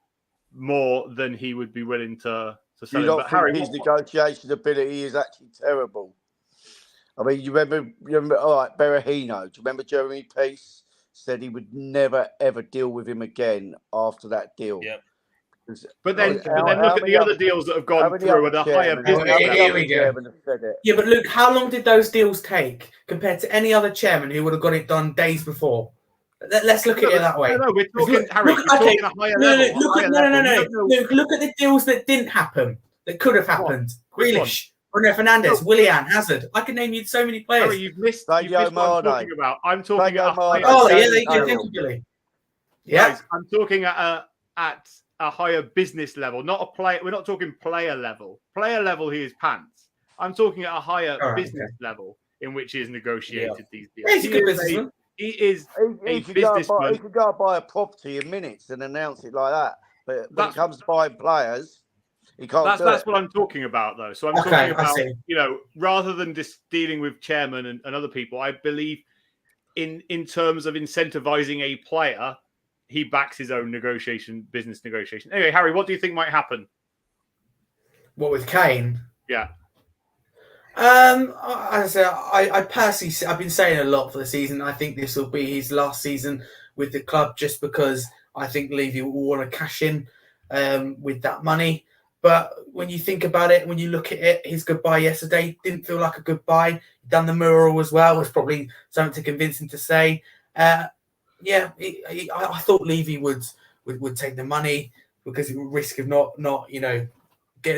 more than he would be willing to sell. You don't think Harry, his negotiation ability is actually terrible? I mean, you remember, all right, Berahino. Do you remember Jeremy Peace said he would never, ever deal with him again after that deal? Yeah. But then look at the other deals that have gone through at a higher business level. Here we go. Yeah, but Luke, how long did those deals take compared to any other chairman who would have got it done days before? Let's look at it that way. No, we're talking, Harry, we're talking a higher level. Luke, look at the deals that didn't happen, that could have happened. Grealish, Bruno Fernandes, Willian, Hazard. I can name you so many players. Harry, you've missed what I'm talking about. I'm talking at Guys, I'm talking at a higher business level, not a player. We're not talking player level. Player level, he is pants. I'm talking at a higher business level in which he has negotiated these deals. He's a good businessman. He is a businessman. He could go buy a property in minutes and announce it like that. But when it comes to buying players, he can't. That's what I'm talking about, though. So I'm talking about, rather than just dealing with chairman and other people, I believe in terms of incentivizing a player, he backs his own business negotiation. Anyway, Harry, what do you think might happen? What with Kane? Yeah. I personally, I've been saying a lot for the season. I think this will be his last season with the club, just because I think Levy will want to cash in with that money. But when you think about it, when you look at it, his goodbye yesterday didn't feel like a goodbye. He'd done the mural as well. Was probably something to convince him to say. I thought Levy would take the money because it would risk of not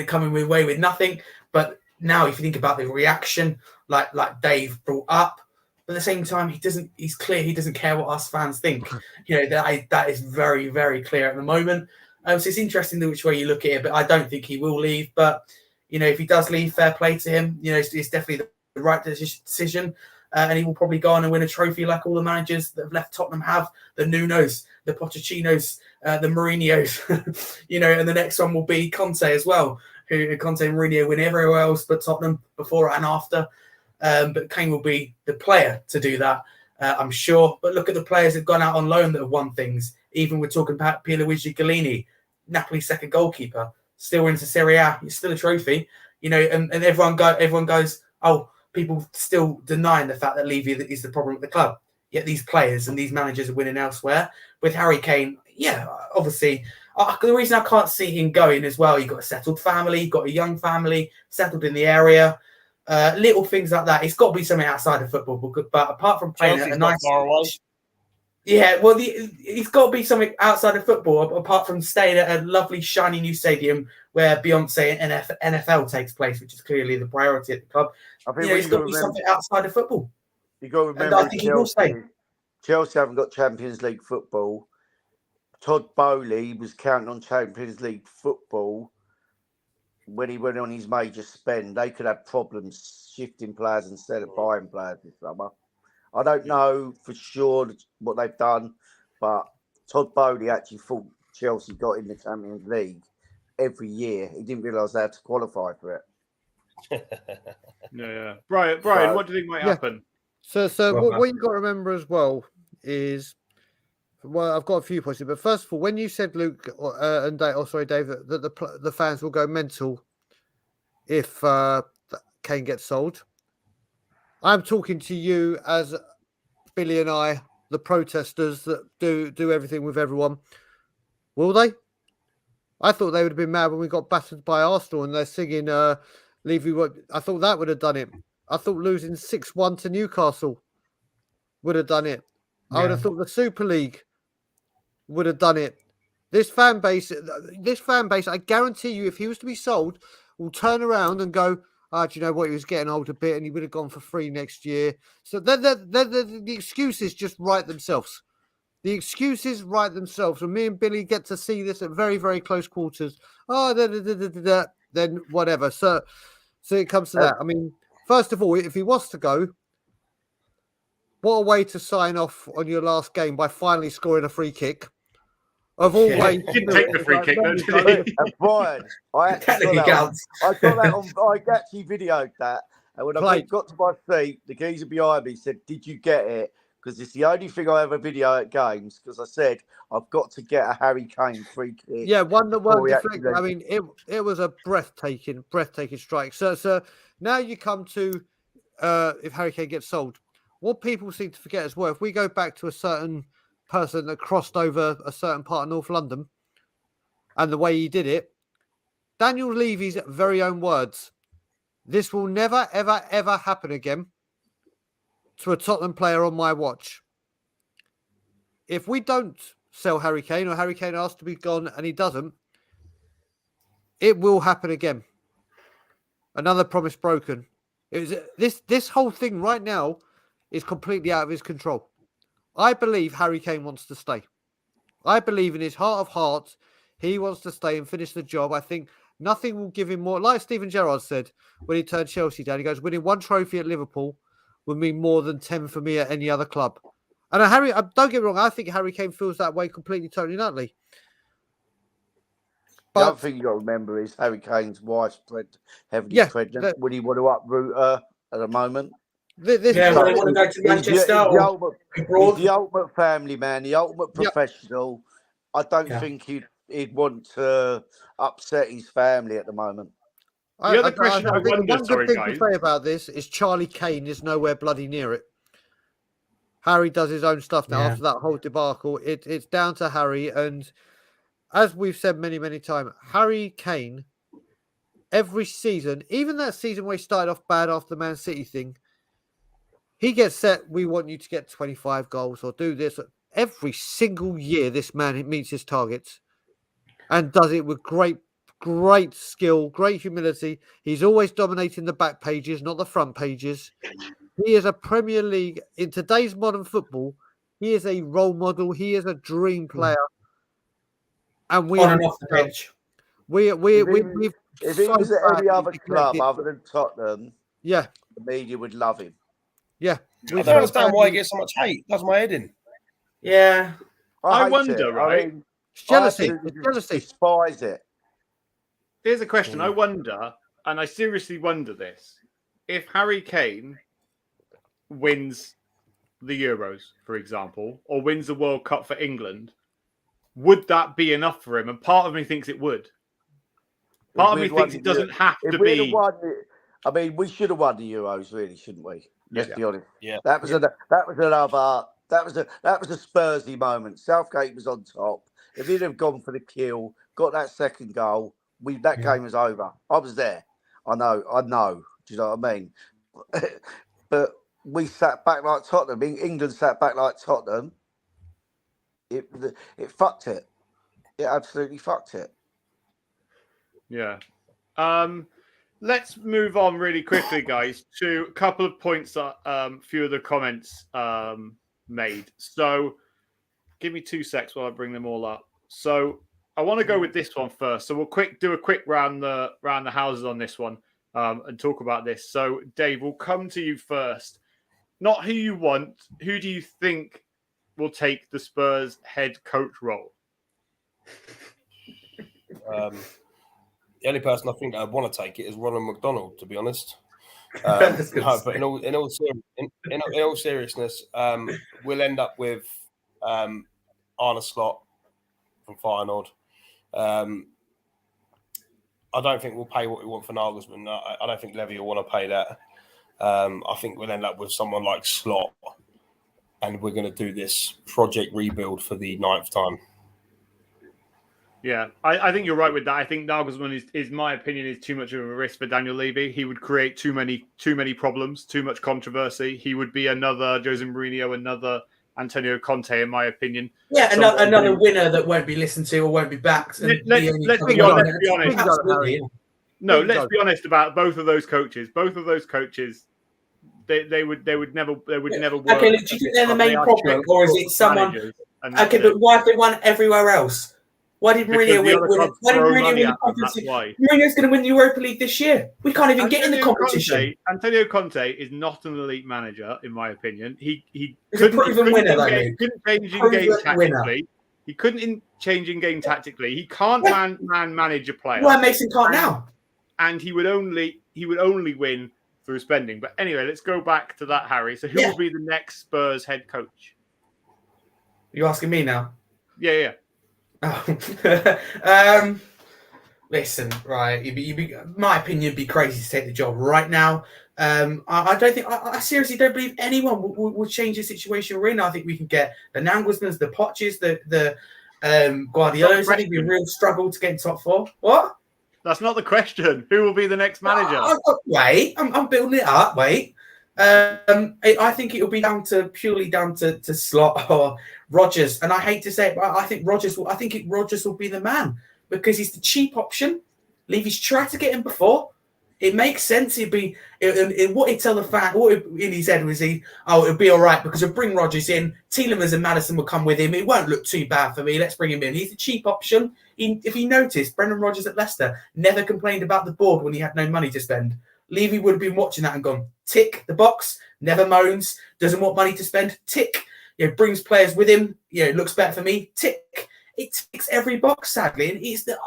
coming away with nothing. But now, if you think about the reaction, like Dave brought up, but at the same time, he's clear he doesn't care what us fans think. That is very, very clear at the moment. So it's interesting which way you look at it, but I don't think he will leave. But if he does leave, fair play to him. It's definitely the right decision, and he will probably go on and win a trophy like all the managers that have left Tottenham have. The Nunos, the Pochettinos, the Mourinhos, and the next one will be Conte as well. Who Conte and Mourinho win everywhere else but Tottenham before and after. But Kane will be the player to do that, I'm sure. But look at the players that have gone out on loan that have won things. Even we're talking about Pierluigi Galini, Napoli's second goalkeeper, still into Serie A. It's still a trophy, and everyone goes, oh, people still denying the fact that Levy is the problem at the club. Yet these players and these managers are winning elsewhere. With Harry Kane, obviously, the reason I can't see him going as well, you've got a settled family, you've got a young family, settled in the area. little things like that. It's got to be something outside of football. But apart from playing Chelsea's a not nice, far away. yeah, well, it's got to be something outside of football, apart from staying at a lovely, shiny new stadium where Beyonce and NFL takes place, which is clearly the priority at the club. I think It's got to be something outside of football. You got to remember, I think he will stay. Chelsea haven't got Champions League football. Todd Bowley was counting on Champions League football when he went on his major spend. They could have problems shifting players instead of buying players this summer. I don't know for sure what they've done, but Todd Bowley actually thought Chelsea got in the Champions League every year. He didn't realise they had to qualify for it. Yeah. Brian, what do you think might happen? So what you've got to remember as well is, well, I've got a few points here, but first of all, when you said, Luke and Dave, Dave, that the fans will go mental if Kane gets sold, I'm talking to you as Billy and I, the protesters that do everything with everyone. Will they? I thought they would have been mad when we got battered by Arsenal and they're singing Levy. I thought that would have done it. I thought losing 6-1 to Newcastle would have done it. Yeah. I would have thought the Super League would have done it. This fan base, I guarantee you, if he was to be sold, will turn around and go, do you know what? He was getting old a bit and he would have gone for free next year. So the excuses just write themselves. The excuses write themselves. And me and Billy get to see this at very, very close quarters. Then whatever. So it comes to that. I mean, first of all, if he was to go, what a way to sign off on your last game by finally scoring a free kick. Of all ways, he didn't take the free kick, though, did he? Brian, I actually got that on. I actually videoed that, and when I got to my feet, the geezer behind me said, "Did you get it?" Because it's the only thing I ever video at games. Because I said I've got to get a Harry Kane free kick. Yeah, one that won't deflect. I mean, it was a breathtaking strike. So now you come to if Harry Kane gets sold, what people seem to forget as well. If we go back to a certain person that crossed over a certain part of North London and the way he did it, Daniel Levy's very own words, this will never, ever, ever happen again to a Tottenham player on my watch. If we don't sell Harry Kane or Harry Kane asks to be gone and he doesn't, it will happen again. Another promise broken. This whole thing right now is completely out of his control. I believe Harry Kane wants to stay. I believe in his heart of hearts, he wants to stay and finish the job. I think nothing will give him more. Like Steven Gerrard said when he turned Chelsea down, he goes, winning one trophy at Liverpool would mean more than 10 for me at any other club. And don't get me wrong, I think Harry Kane feels that way completely, totally, and utterly. But the other thing you got to remember is Harry Kane's wife's heavily pregnant. Would he want to uproot her at the moment? They want to go to Manchester. He's the ultimate family man, the ultimate professional. I don't think he'd want to upset his family at the moment. The other question I wonder, one good thing to say about this is Charlie Kane is nowhere bloody near it. Harry does his own stuff now after that whole debacle. It's down to Harry. And as we've said many, many times, Harry Kane, every season, even that season where he started off bad after the Man City thing, he gets set, we want you to get 25 goals or do this. Every single year, this man meets his targets and does it with great skill, great humility. He's always dominating the back pages, not the front pages. He is a Premier League, in today's modern football, he is a role model. He is a dream player. And we on and off the pitch. If he was at any other club other than Tottenham, the media would love him. Yeah. I don't understand why he gets so much hate. That's my head in. Yeah. I wonder, right? I mean, it's jealousy. Despise it. Here's a question. I wonder, and I seriously wonder this, if Harry Kane wins the Euros, for example, or wins the World Cup for England, would that be enough for him? And part of me thinks it would. Part of me thinks it doesn't have to be. I mean, we should have won the Euros, really, shouldn't we? Let's be honest. Yeah. That was a Spursy moment. Southgate was on top. If he'd have gone for the kill, got that second goal, that game was over. I was there. I know. Do you know what I mean? But we sat back like Tottenham. England sat back like Tottenham. It fucked it. It absolutely fucked it. Yeah. Let's move on really quickly, guys, to a couple of points that few of the comments made. So give me 2 secs while I bring them all up. So I want to go with this one first. So we'll do a quick round the houses on this one and talk about this. So Dave, we'll come to you first. Not who you want. Who do you think will take the Spurs head coach role? The only person I think I'd want to take it is Ronald McDonald, to be honest. No, but in all seriousness, we'll end up with Arne Slot from Feyenoord. I don't think we'll pay what we want for Nagelsmann. I don't think Levy will want to pay that. I think we'll end up with someone like Slot, and we're going to do this project rebuild for the 9th time. Yeah, I think you're right with that. I think Nagelsmann is my opinion, is too much of a risk for Daniel Levy. He would create too many problems, too much controversy. He would be another Jose Mourinho, another Antonio Conte, in my opinion. Yeah, another winner that won't be listened to or won't be backed. Let's be honest. Absolutely. No, let's be honest about both of those coaches. Both of those coaches, they would never work. Okay, do you think they're the main problem, or is it someone? Okay, but why have they won everywhere else? Why did Mourinho win? Why did Mourinho win the conference? Mourinho's going to win the Europa League this year. We can't even get in the competition. Antonio Conte is not an elite manager, in my opinion. He's a proven winner, though. He couldn't change in game tactically. He couldn't change in game tactically. He can't manage a player. Why Mason can't now? And he would only win through spending. But anyway, let's go back to that, Harry. So who will be the next Spurs head coach? You asking me now? Yeah. Listen, right. My opinion, it'd be crazy to take the job right now. I don't think. I seriously don't believe anyone will change the situation we're in. I think we can get the Nagelsmanns, the Poches, the Guardiolas. I think it'd be a real struggle to get in top 4. What? That's not the question. Who will be the next manager? Wait, I'm building it up. Wait. I think it will be purely down to Slot or Rodgers, and I hate to say it, but I think Rodgers will be the man because he's the cheap option. Levy's tried to get him before. It makes sense. He'd be what he'd tell the fan. What in his head was it'll be all right because we'll bring Rodgers in. Tielemans and Maddison will come with him. It won't look too bad for me. Let's bring him in. He's the cheap option. If you noticed, Brendan Rodgers at Leicester never complained about the board when he had no money to spend. Levy would have been watching that and gone, tick the box, never moans, doesn't want money to spend, tick. Brings players with him, looks better for me, tick. It ticks every box, sadly. And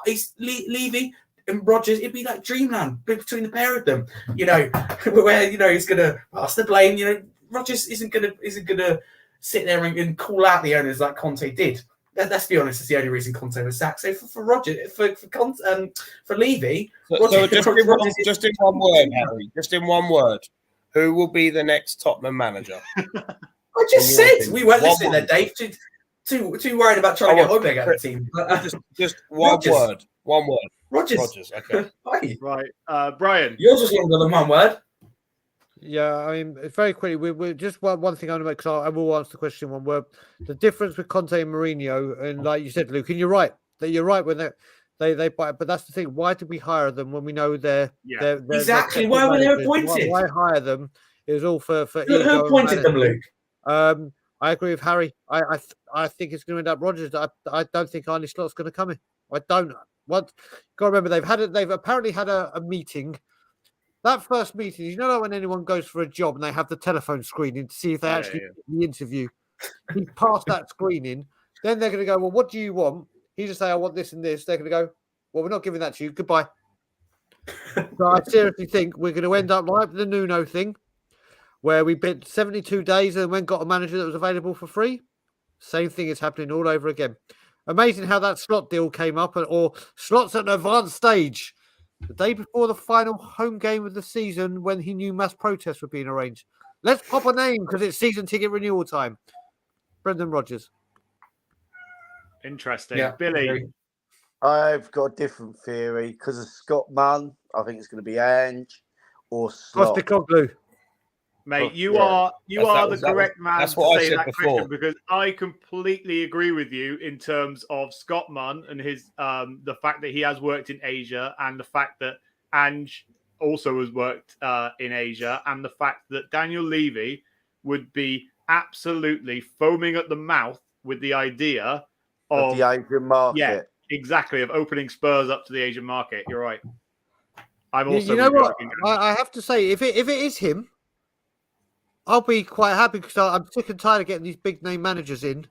it's Levy and Rodgers, it'd be like dreamland between the pair of them, where, he's going to pass the blame. Rodgers isn't gonna sit there and call out the owners like Conte did. Let's be honest, it's the only reason Conte was sacked. So for Rodgers, for Levy, just in one word, Harry. Just in one word, who will be the next Tottenham manager? I just said we weren't listening there, Dave. Too worried about trying to get Højbjerg out of the team. Just one word. One word. Rodgers. Okay. Right, Brian. Yours was longer than one word. Yeah, I mean, very quickly, we just one thing I want to make, because I will answer the question in one word. The difference with Conte and Mourinho, and like you said, Luke, and you're right when they buy, but that's the thing. Why did we hire them when we know they're exactly why were they appointed? Why hire them? It was all for who appointed them, Luke? I agree with Harry. I think it's going to end up Rodgers. I don't think Arne Slot's going to come in. I don't. Got to remember they've apparently had a meeting. That first meeting, like when anyone goes for a job and they have the telephone screening to see if they actually get the interview. He passed that screening. Then they're going to go, well, what do you want? He just say, I want this and this. They're going to go, well, we're not giving that to you. Goodbye. So I seriously think we're going to end up like the Nuno thing, where we bid 72 days and then got a manager that was available for free. Same thing is happening all over again. Amazing how that Slot deal came up, or Slot's at an advanced stage. The day before the final home game of the season, when he knew mass protests were being arranged. Let's pop a name because it's season ticket renewal time. Brendan Rodgers. Interesting. Yeah, Billy. I've got a different theory because of Scott Munn. I think it's going to be Ange, or slop? Postecoglou. Mate, you Yeah. are the correct man that's to what I say said that before. question, because I completely agree with you in terms of Scott Munn and his the fact that he has worked in Asia, and the fact that Ange also has worked in Asia, and the fact that Daniel Levy would be absolutely foaming at the mouth with the idea Of the Asian market. yeah, exactly, of opening Spurs up to the Asian market. You're right. I'm also You know with you, what? I think. I have to say, if it is him, I'll be quite happy, because I'm sick and tired of getting these big name managers in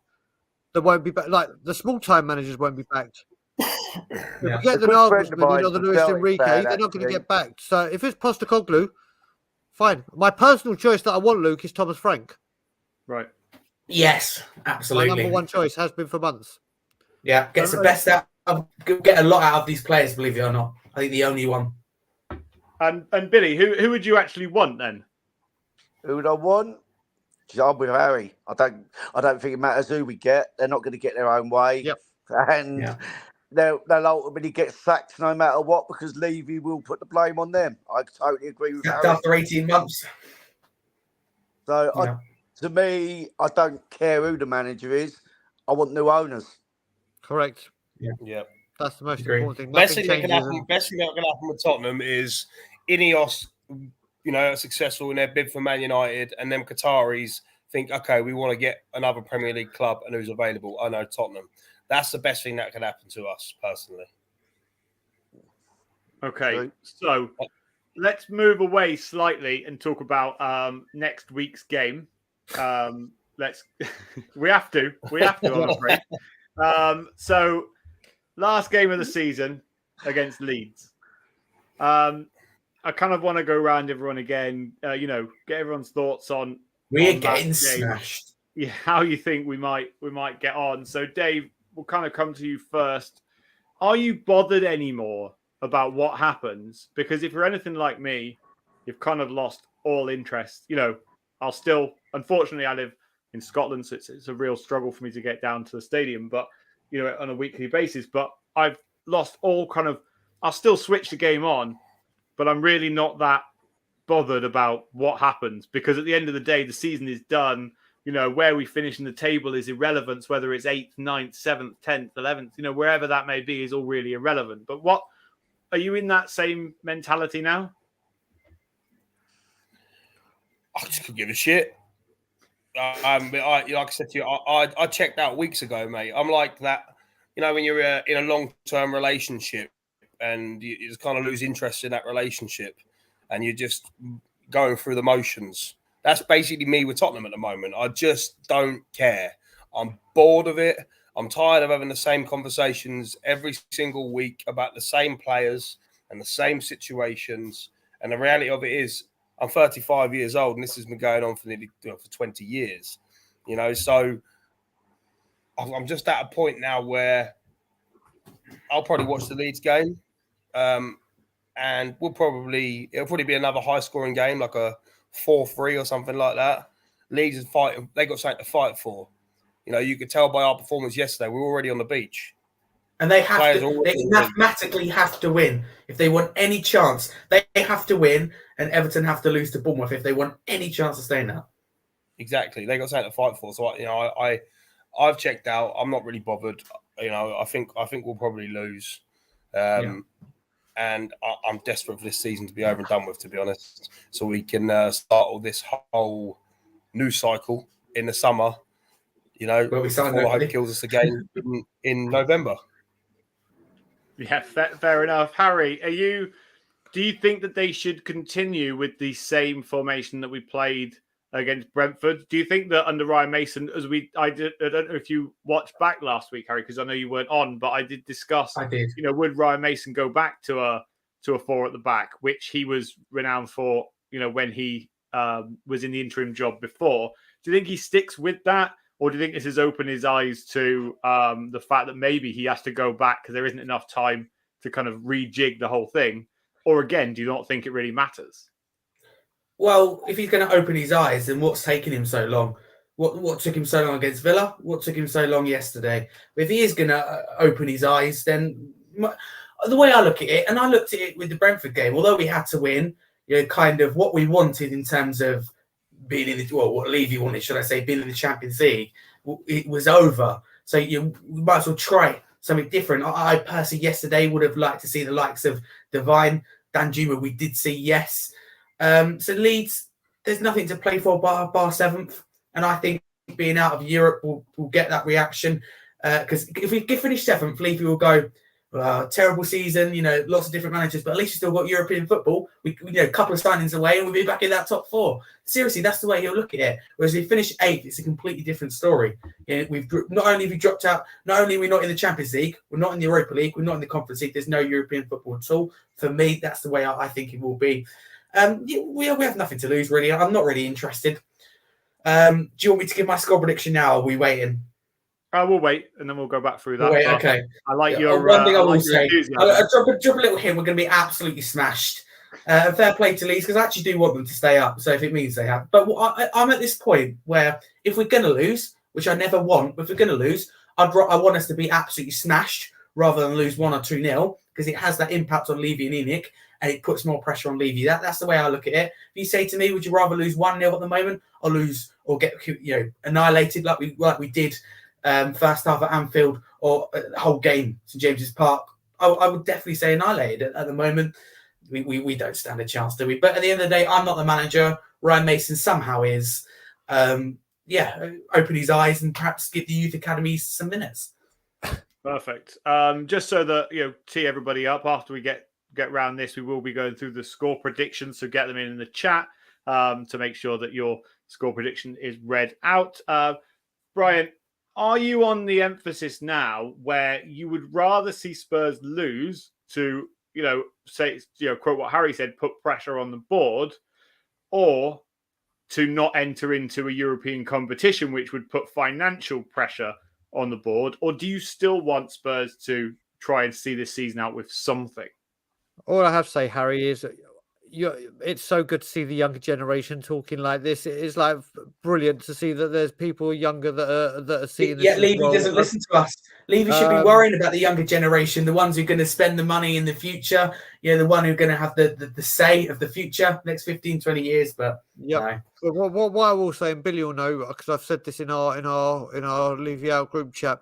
that won't be back. Like the small time managers won't be backed. If we get the good friend of Nagelsmann in mine or the was Luis Celtic Enrique, fan, they're not going to actually. get backed. So if it's Postecoglou, fine. My personal choice that I want, Luke, is Thomas Frank. Right. Yes, My absolutely. number one choice has been for months. Yeah, gets the best out. Get a lot out of these players, believe it or not. I think the only one. And Billy, who would you actually want then? Who would I want? I'm with Harry. I don't think it matters who we get. They're not going to get their own way. Yep. And they'll ultimately get sacked no matter what, because Levy will put the blame on them. I totally agree with Harry. After 18 months. So to me, I don't care who the manager is. I want new owners. Correct. Yeah. That's the most Agree. important thing. Best Nothing thing that can changes. happen. Best thing that can happen with Tottenham is Ineos, are successful in their bid for Man United, and them Qataris think, okay, we want to get another Premier League club, and who's available? I know Tottenham. That's the best thing that can happen to us personally. Okay, so let's move away slightly and talk about next week's game. We have to, I'm afraid. So last game of the season against Leeds. I kind of want to go around everyone again, get everyone's thoughts on we're getting smashed. Yeah, how you think we might get on. So Dave, we'll kind of come to you first. Are you bothered anymore about what happens? Because if you're anything like me, you've kind of lost all interest. Unfortunately, I live in Scotland, so it's a real struggle for me to get down to the stadium, but on a weekly basis. But I've lost all I'll still switch the game on, but I'm really not that bothered about what happens, because at the end of the day, the season is done. Where we finish in the table is irrelevant, whether it's 8th, 9th, 7th, 10th, 11th, wherever that may be is all really irrelevant. But are you in that same mentality now? I just could give a shit. Like I said to you, I checked out weeks ago, mate. I'm like that, when you're in a long-term relationship and you just kind of lose interest in that relationship and you're just going through the motions. That's basically me with Tottenham at the moment. I just don't care. I'm bored of it. I'm tired of having the same conversations every single week about the same players and the same situations. And the reality of it is, I'm 35 years old, and this has been going on for nearly for 20 years. So I'm just at a point now where I'll probably watch the Leeds game, and it'll probably be another high-scoring game, like a 4-3 or something like that. Leeds is fighting; they got something to fight for. You could tell by our performance yesterday, we were already on the beach. And they mathematically have to win. If they want any chance, they have to win, and Everton have to lose to Bournemouth if they want any chance of staying out. Exactly. They got something to fight for. So, I've checked out. I'm not really bothered. I think we'll probably lose. And I'm desperate for this season to be over and done with, to be honest, so we can start all this whole new cycle in the summer, before hope kills us again in November. Yeah, fair enough. Harry, do you think that they should continue with the same formation that we played against Brentford? Do you think that under Ryan Mason, I don't know if you watched back last week, Harry, because I know you weren't on, but I did discuss, would Ryan Mason go back to a 4 at the back, which he was renowned for, when he was in the interim job before. Do you think he sticks with that? Or do you think this has opened his eyes to the fact that maybe he has to go back because there isn't enough time to kind of rejig the whole thing? Or again, do you not think it really matters? Well, if he's going to open his eyes, then what's taking him so long? What took him so long against Villa? What took him so long yesterday? If he is going to open his eyes, then the way I look at it, and I looked at it with the Brentford game, although we had to win, kind of what we wanted in terms of being in what Levy wanted, should I say, being in the Champions League, it was over. So you might as well try something different. I personally yesterday would have liked to see the likes of Devine, Danjuma. We did see, yes. So Leeds, there's nothing to play for bar seventh, and I think being out of Europe will get that reaction. Because if we finish seventh, Levy will go, terrible season, lots of different managers, but at least you still got European football. We a couple of signings away and we'll be back in that top four. Seriously, that's the way he'll look at it. Whereas if we finish eighth, it's a completely different story. We've not only have we dropped out, not only are we not in the Champions League, we're not in the Europa League, we're not in the Conference League. There's no European football at all. For me, that's the way I think it will be. We have nothing to lose, really. I'm not really interested. Do you want me to give my score prediction now? Or are we waiting? We'll wait, and then we'll go back through that. Wait, okay. I like your. One thing I will like say. I'll drop a little hint. We're going to be absolutely smashed. Fair play to Leeds, because I actually do want them to stay up. So if it means they have, but I'm at this point where if we're going to lose, which I never want, but if we're going to lose, I want us to be absolutely smashed rather than lose 1 or 2-0, because it has that impact on Levy and Enoch, and it puts more pressure on Levy. That's the way I look at it. If you say to me, would you rather lose 1-0 at the moment, or lose or get annihilated like we did? First half at Anfield or the whole game, St James's Park, I would definitely say annihilated. At the moment, we don't stand a chance, do we? But at the end of the day, I'm not the manager. Ryan Mason somehow is. Open his eyes and perhaps give the youth academies some minutes. Perfect. Just so that tee everybody up, after we get round this, we will be going through the score predictions, so get them in the chat to make sure that your score prediction is read out. Brian, are you on the emphasis now where you would rather see Spurs lose to, quote what Harry said, put pressure on the board, or to not enter into a European competition, which would put financial pressure on the board? Or do you still want Spurs to try and see this season out with something? All I have to say, Harry, is it's so good to see the younger generation talking like this. It is like brilliant to see that there's people younger that are seeing this. Yeah, Levy doesn't listen to us. Levy should be worrying about the younger generation, the ones who are going to spend the money in the future. The one who are going to have the say of the future next 15, 20 years. But yeah, no. What I will say, and Billy will know, because I've said this in our Levy Out group chat.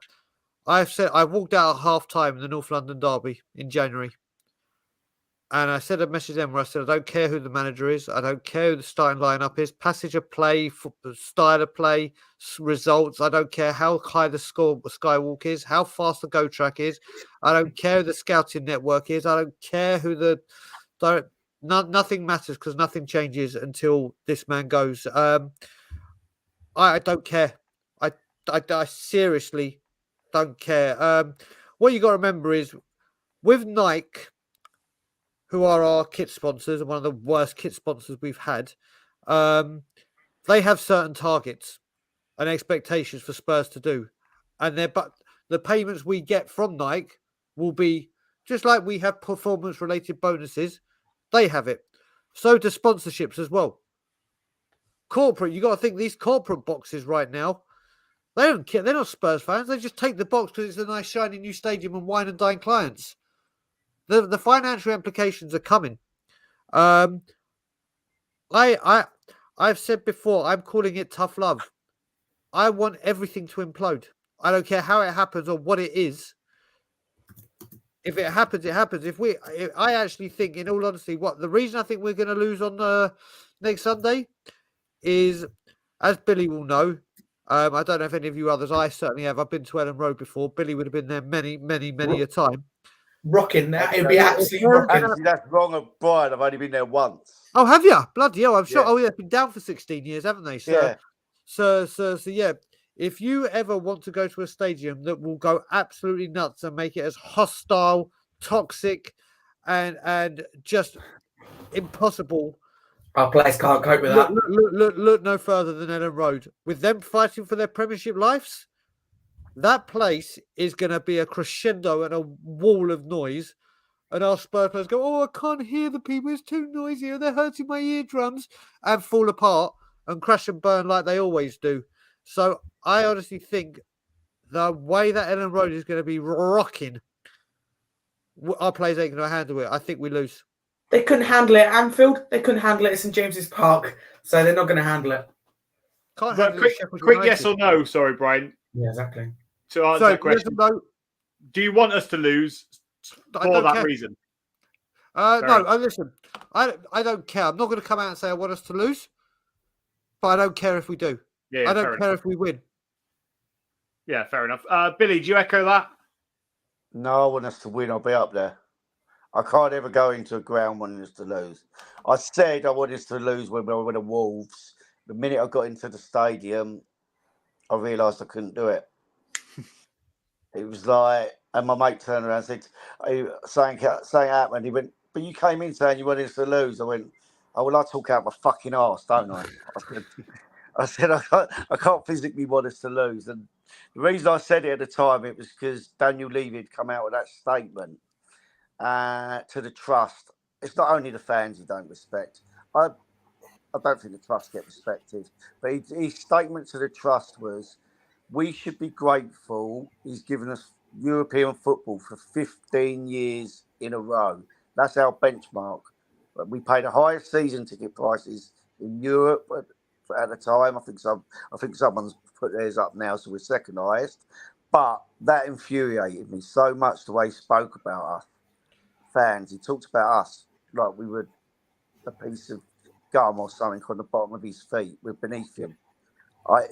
I walked out at half time in the North London derby in January. And I said a message then where I said, I don't care who the manager is. I don't care who the starting lineup is. Passage of play, style of play, results. I don't care how high the skywalk is, how fast the go track is. I don't care who the scouting network is. I don't care who the direct. Nothing matters, because nothing changes until this man goes. I don't care. I seriously don't care. What you got to remember is with Nike, who are our kit sponsors and one of the worst kit sponsors we've had, they have certain targets and expectations for Spurs to do. But the payments we get from Nike will be, just like we have performance-related bonuses, they have it. So do sponsorships as well. Corporate, you got to think these corporate boxes right now, they don't care. They're not Spurs fans. They just take the box because it's a nice, shiny new stadium and wine and dine clients. The financial implications are coming. I've said before, I'm calling it tough love. I want everything to implode. I don't care how it happens or what it is. If it happens, it happens. I actually think, in all honesty, the reason I think we're going to lose on next Sunday is, as Billy will know, I don't know if any of you others, I certainly have. I've been to Ellen Road before. Billy would have been there many a time. Rocking that. It'd be absolutely rocking. Actually, that's wrong, Brian. I've only been there once. Oh, have you? Bloody hell, I'm sure. Yeah. Oh, yeah, they've been down for 16 years, haven't they? So, So, yeah. If you ever want to go to a stadium that will go absolutely nuts and make it as hostile, toxic, and just impossible, our players can't cope with that. Look no further than Ellen Road. With them fighting for their Premiership lives, that place is going to be a crescendo and a wall of noise. And our Spurs players go, oh, I can't hear the people. It's too noisy. They're hurting my eardrums. And fall apart and crash and burn like they always do. So I honestly think the way that Ellen Road is going to be rocking, our players ain't going to handle it. I think we lose. They couldn't handle it at Anfield. They couldn't handle it at St James's Park. So they're not going to handle it. Can't But handle it at Sheffield quick United. yes or no, sorry, Brian, Yeah, exactly. to answer So, that question. yes or no? Do you want us to lose I for don't that care. reason? No, listen. I don't care. I'm not going to come out and say I want us to lose, but I don't care if we do. Yeah, I don't care if we win. Yeah, fair enough. Billy, do you echo that? No, I want us to win. I'll be up there. I can't ever go into a ground wanting us to lose. I said I wanted us to lose when we were the Wolves. The minute I got into the stadium, I realised I couldn't do it. It was like, and my mate turned around and said, saying out, and he went, but you came in saying you wanted us to lose. I went, oh, well, I talk out my fucking arse, don't I? I said, I can't physically want us to lose. And the reason I said it at the time, it was because Daniel Levy had come out with that statement to the trust. It's not only the fans you don't respect. I don't think the trust get respected. But his statement to the trust was, we should be grateful he's given us European football for 15 years in a row. That's our benchmark. But we pay the highest season ticket prices in Europe at the time. I think someone's put theirs up now, so we're second highest. But that infuriated me so much, the way he spoke about us fans. He talked about us like we were a piece of gum or something on the bottom of his feet. We're beneath him.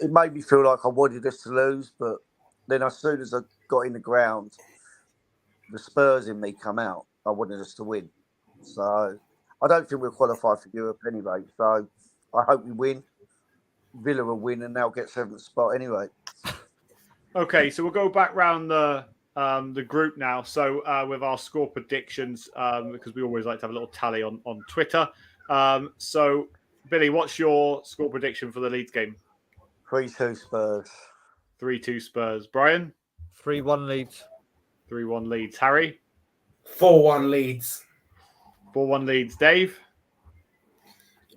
It made me feel like I wanted us to lose, but then as soon as I got in the ground, the Spurs in me come out. I wanted us to win. So I don't think we'll qualify for Europe anyway. So I hope we win. Villa will win and they'll get 7th spot anyway. Okay, so we'll go back round the group now. So with our score predictions, because we always like to have a little tally on Twitter. So Billy, what's your score prediction for the Leeds game? 3-2 Spurs. 3-2 Spurs. Brian? 3-1 Leeds. 3-1 Leeds. Harry? 4-1 Leeds. 4-1 Leeds. Dave?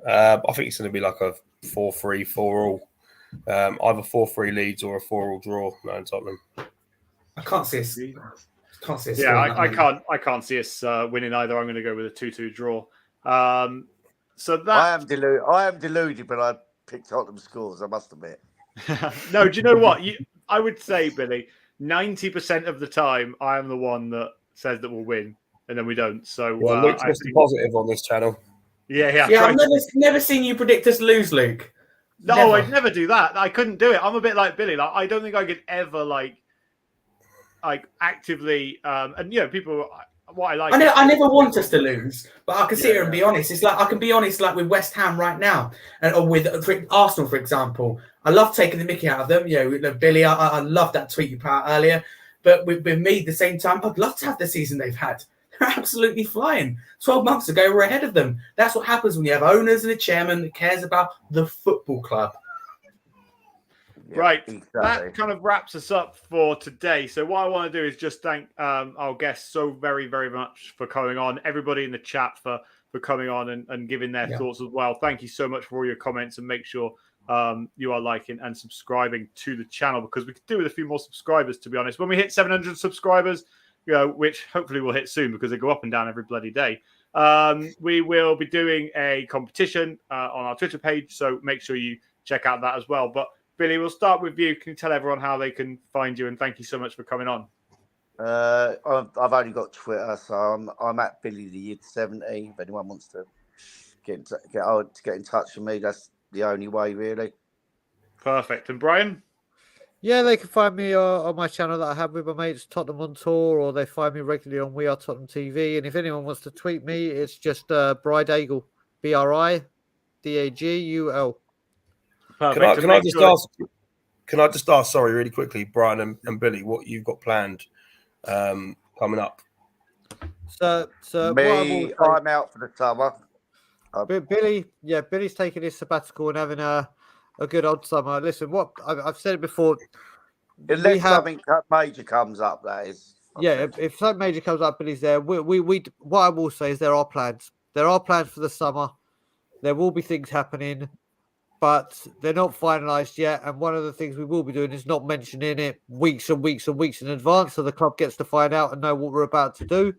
I think it's going to be like a 4-3, 4-all. Either 4-3 Leeds or a 4-all draw. No, in Tottenham. I can't see us. Yeah, I can't see us winning either. I'm going to go with a 2-2 draw. So that I am deluded, but I picked Tottenham scores. I must admit. No, do you know what? I would say, Billy, 90% of the time, I am the one that says that we'll win, and then we don't. So, Luke's Mr. Positive on this channel. Yeah. I've never seen you predict us lose, Luke. No, Never. I'd never do that. I couldn't do it. I'm a bit like Billy. Like, I don't think I could ever like actively. And people. What I like. I never want us to lose, but I can sit here and be honest. It's like I can be honest, like with West Ham right now, or with Arsenal, for example. I love taking the mickey out of them. Billy, I love that tweet you put out earlier. But with me, at the same time, I'd love to have the season they've had. They're absolutely flying. 12 months ago, we're ahead of them. That's what happens when you have owners and a chairman that cares about the football club. Right. Exactly. That kind of wraps us up for today. So what I want to do is just thank our guests so very, very much for coming on. Everybody in the chat for coming on and giving their thoughts as well. Thank you so much for all your comments, and make sure you are liking and subscribing to the channel, because we could do with a few more subscribers, to be honest. When we hit 700 subscribers, which hopefully we'll hit soon because they go up and down every bloody day, we will be doing a competition on our Twitter page. So make sure you check out that as well. But Billy, we'll start with you. Can you tell everyone how they can find you? And thank you so much for coming on. I've only got Twitter, so I'm at Billy the Youth 70. If anyone wants to get in touch with me, that's the only way, really. Perfect. And Brian? Yeah, they can find me on my channel that I have with my mates, Tottenham on Tour, or they find me regularly on We Are Tottenham TV. And if anyone wants to tweet me, it's just Bridagle, BRIDAGUL. Can I just ask, sorry, really quickly, Brian and Billy, what you've got planned coming up? So I'm out for the summer. Billy's taking his sabbatical and having a good old summer. Listen, what I've said it before. Unless something major comes up, that is. Yeah, if something major comes up, Billy's there. We what I will say is there are plans. There are plans for the summer. There will be things happening, but they're not finalised yet. And one of the things we will be doing is not mentioning it weeks and weeks and weeks in advance, so the club gets to find out and know what we're about to do.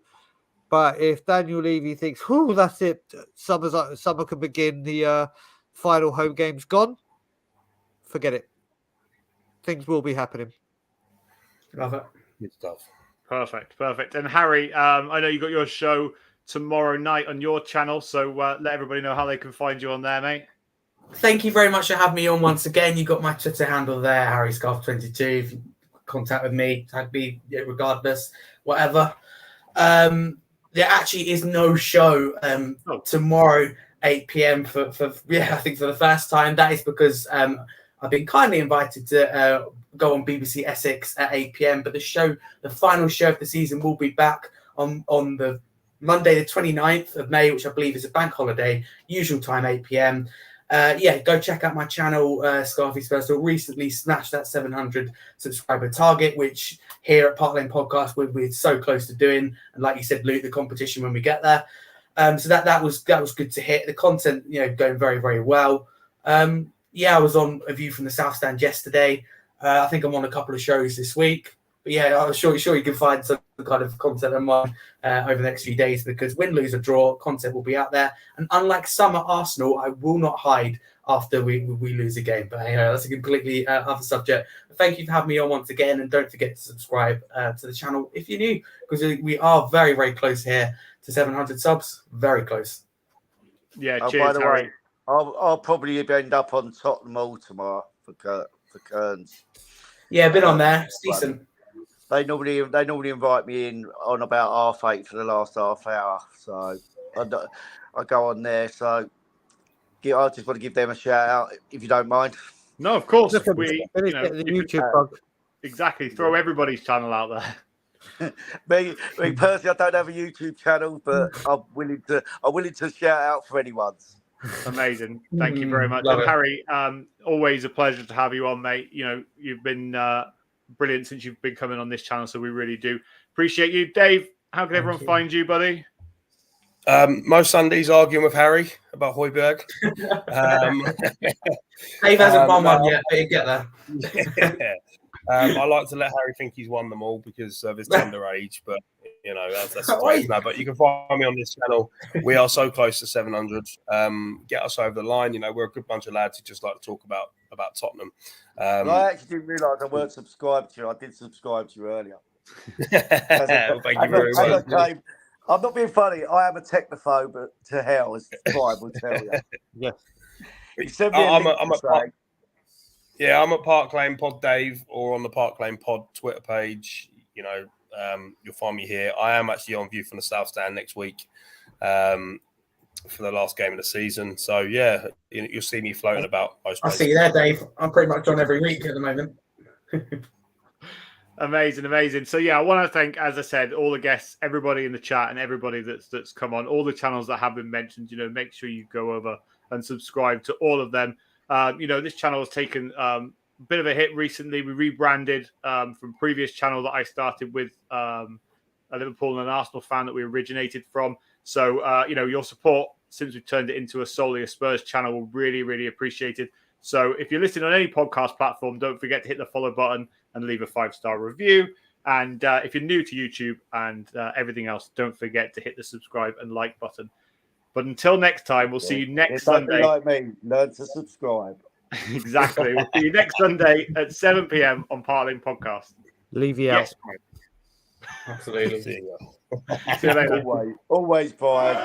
But if Daniel Levy thinks, "Oh, that's it, summer can begin, the final home game's gone," forget it. Things will be happening. Love it. Good stuff. Perfect. And Harry, I know you got your show tomorrow night on your channel, so let everybody know how they can find you on there, mate. Thank you very much for having me on once again. You got my Twitter handle there, HarryScarf22. If you contact with me, tag me, regardless, whatever. There actually is no show tomorrow, 8 p.m. for I think for the first time. That is because I've been kindly invited to go on BBC Essex at 8 p.m. But the final show of the season, will be back on the Monday, the 29th of May, which I believe is a bank holiday, usual time, 8 p.m. Go check out my channel, Scarfy Spurs. Recently smashed that 700 subscriber target, which here at Park Lane Podcast we're so close to doing. And like you said, Luke, the competition when we get there. So that was good to hit. The content, going very, very well. I was on A View from the South Stand yesterday. I think I'm on a couple of shows this week. But I'm sure you can find some kind of content on mine over the next few days, because win, lose, or draw, content will be out there. And unlike some at Arsenal, I will not hide after we lose a game. But that's a completely other subject. Thank you for having me on once again. And don't forget to subscribe to the channel if you're new, because we are very, very close here to 700 subs. Very close. Yeah, cheers, by the Harry. way, I'll probably end up on Tottenham all tomorrow for Kearns. Yeah, been on there. It's decent. They normally invite me in on about 8:30 for the last half hour, so I go on there. So I just want to give them a shout out, if you don't mind. No, of course. The YouTube plug. Exactly. Throw everybody's channel out there. me personally, I don't have a YouTube channel, but I'm willing to shout out for anyone's. Amazing. Thank you very much. Love And it. Harry, always a pleasure to have you on, mate. You've been brilliant since you've been coming on this channel, so we really do appreciate you. Dave, how can everyone find you, buddy? Most Sundays arguing with Harry about Højbjerg. Dave hasn't won one yet, but you get there. I like to let Harry think he's won them all because of his tender age, but that's the way. No, but you can find me on this channel. We are so close to 700. Get us over the line. We're a good bunch of lads who just like to talk about Tottenham. I actually didn't realise I weren't subscribed to you. I did subscribe to you earlier. Well, thank you very much. I'm not being funny. I am a technophobe to hell, as Brian will tell you. Yeah. You sent me a link to say. Yeah, I'm at Park Lane Pod Dave, or on the Park Lane Pod Twitter page. You'll find me here. I am actually on View from the South Stand next week for the last game of the season. So yeah, you'll see me floating about most I places. see you there, Dave. I'm pretty much on every week at the moment. Amazing. So yeah, I want to thank, as I said, all the guests, everybody in the chat, and everybody that's come on, all the channels that have been mentioned. Make sure you go over and subscribe to all of them. This channel has taken a bit of a hit recently. We rebranded from previous channel that I started with a Liverpool and an Arsenal fan that we originated from. So, your support since we turned it into solely a Spurs channel will really, really appreciate it. So if you're listening on any podcast platform, don't forget to hit the follow button and leave a 5-star review. And if you're new to YouTube and everything else, don't forget to hit the subscribe and like button. But until next time, we'll see you next Sunday. Like me, learn to subscribe. Exactly. We'll see you next Sunday at 7 p.m. on Park Lane Podcast. Leave you out. Yes, Absolutely. See you. see you later. Always, Brian.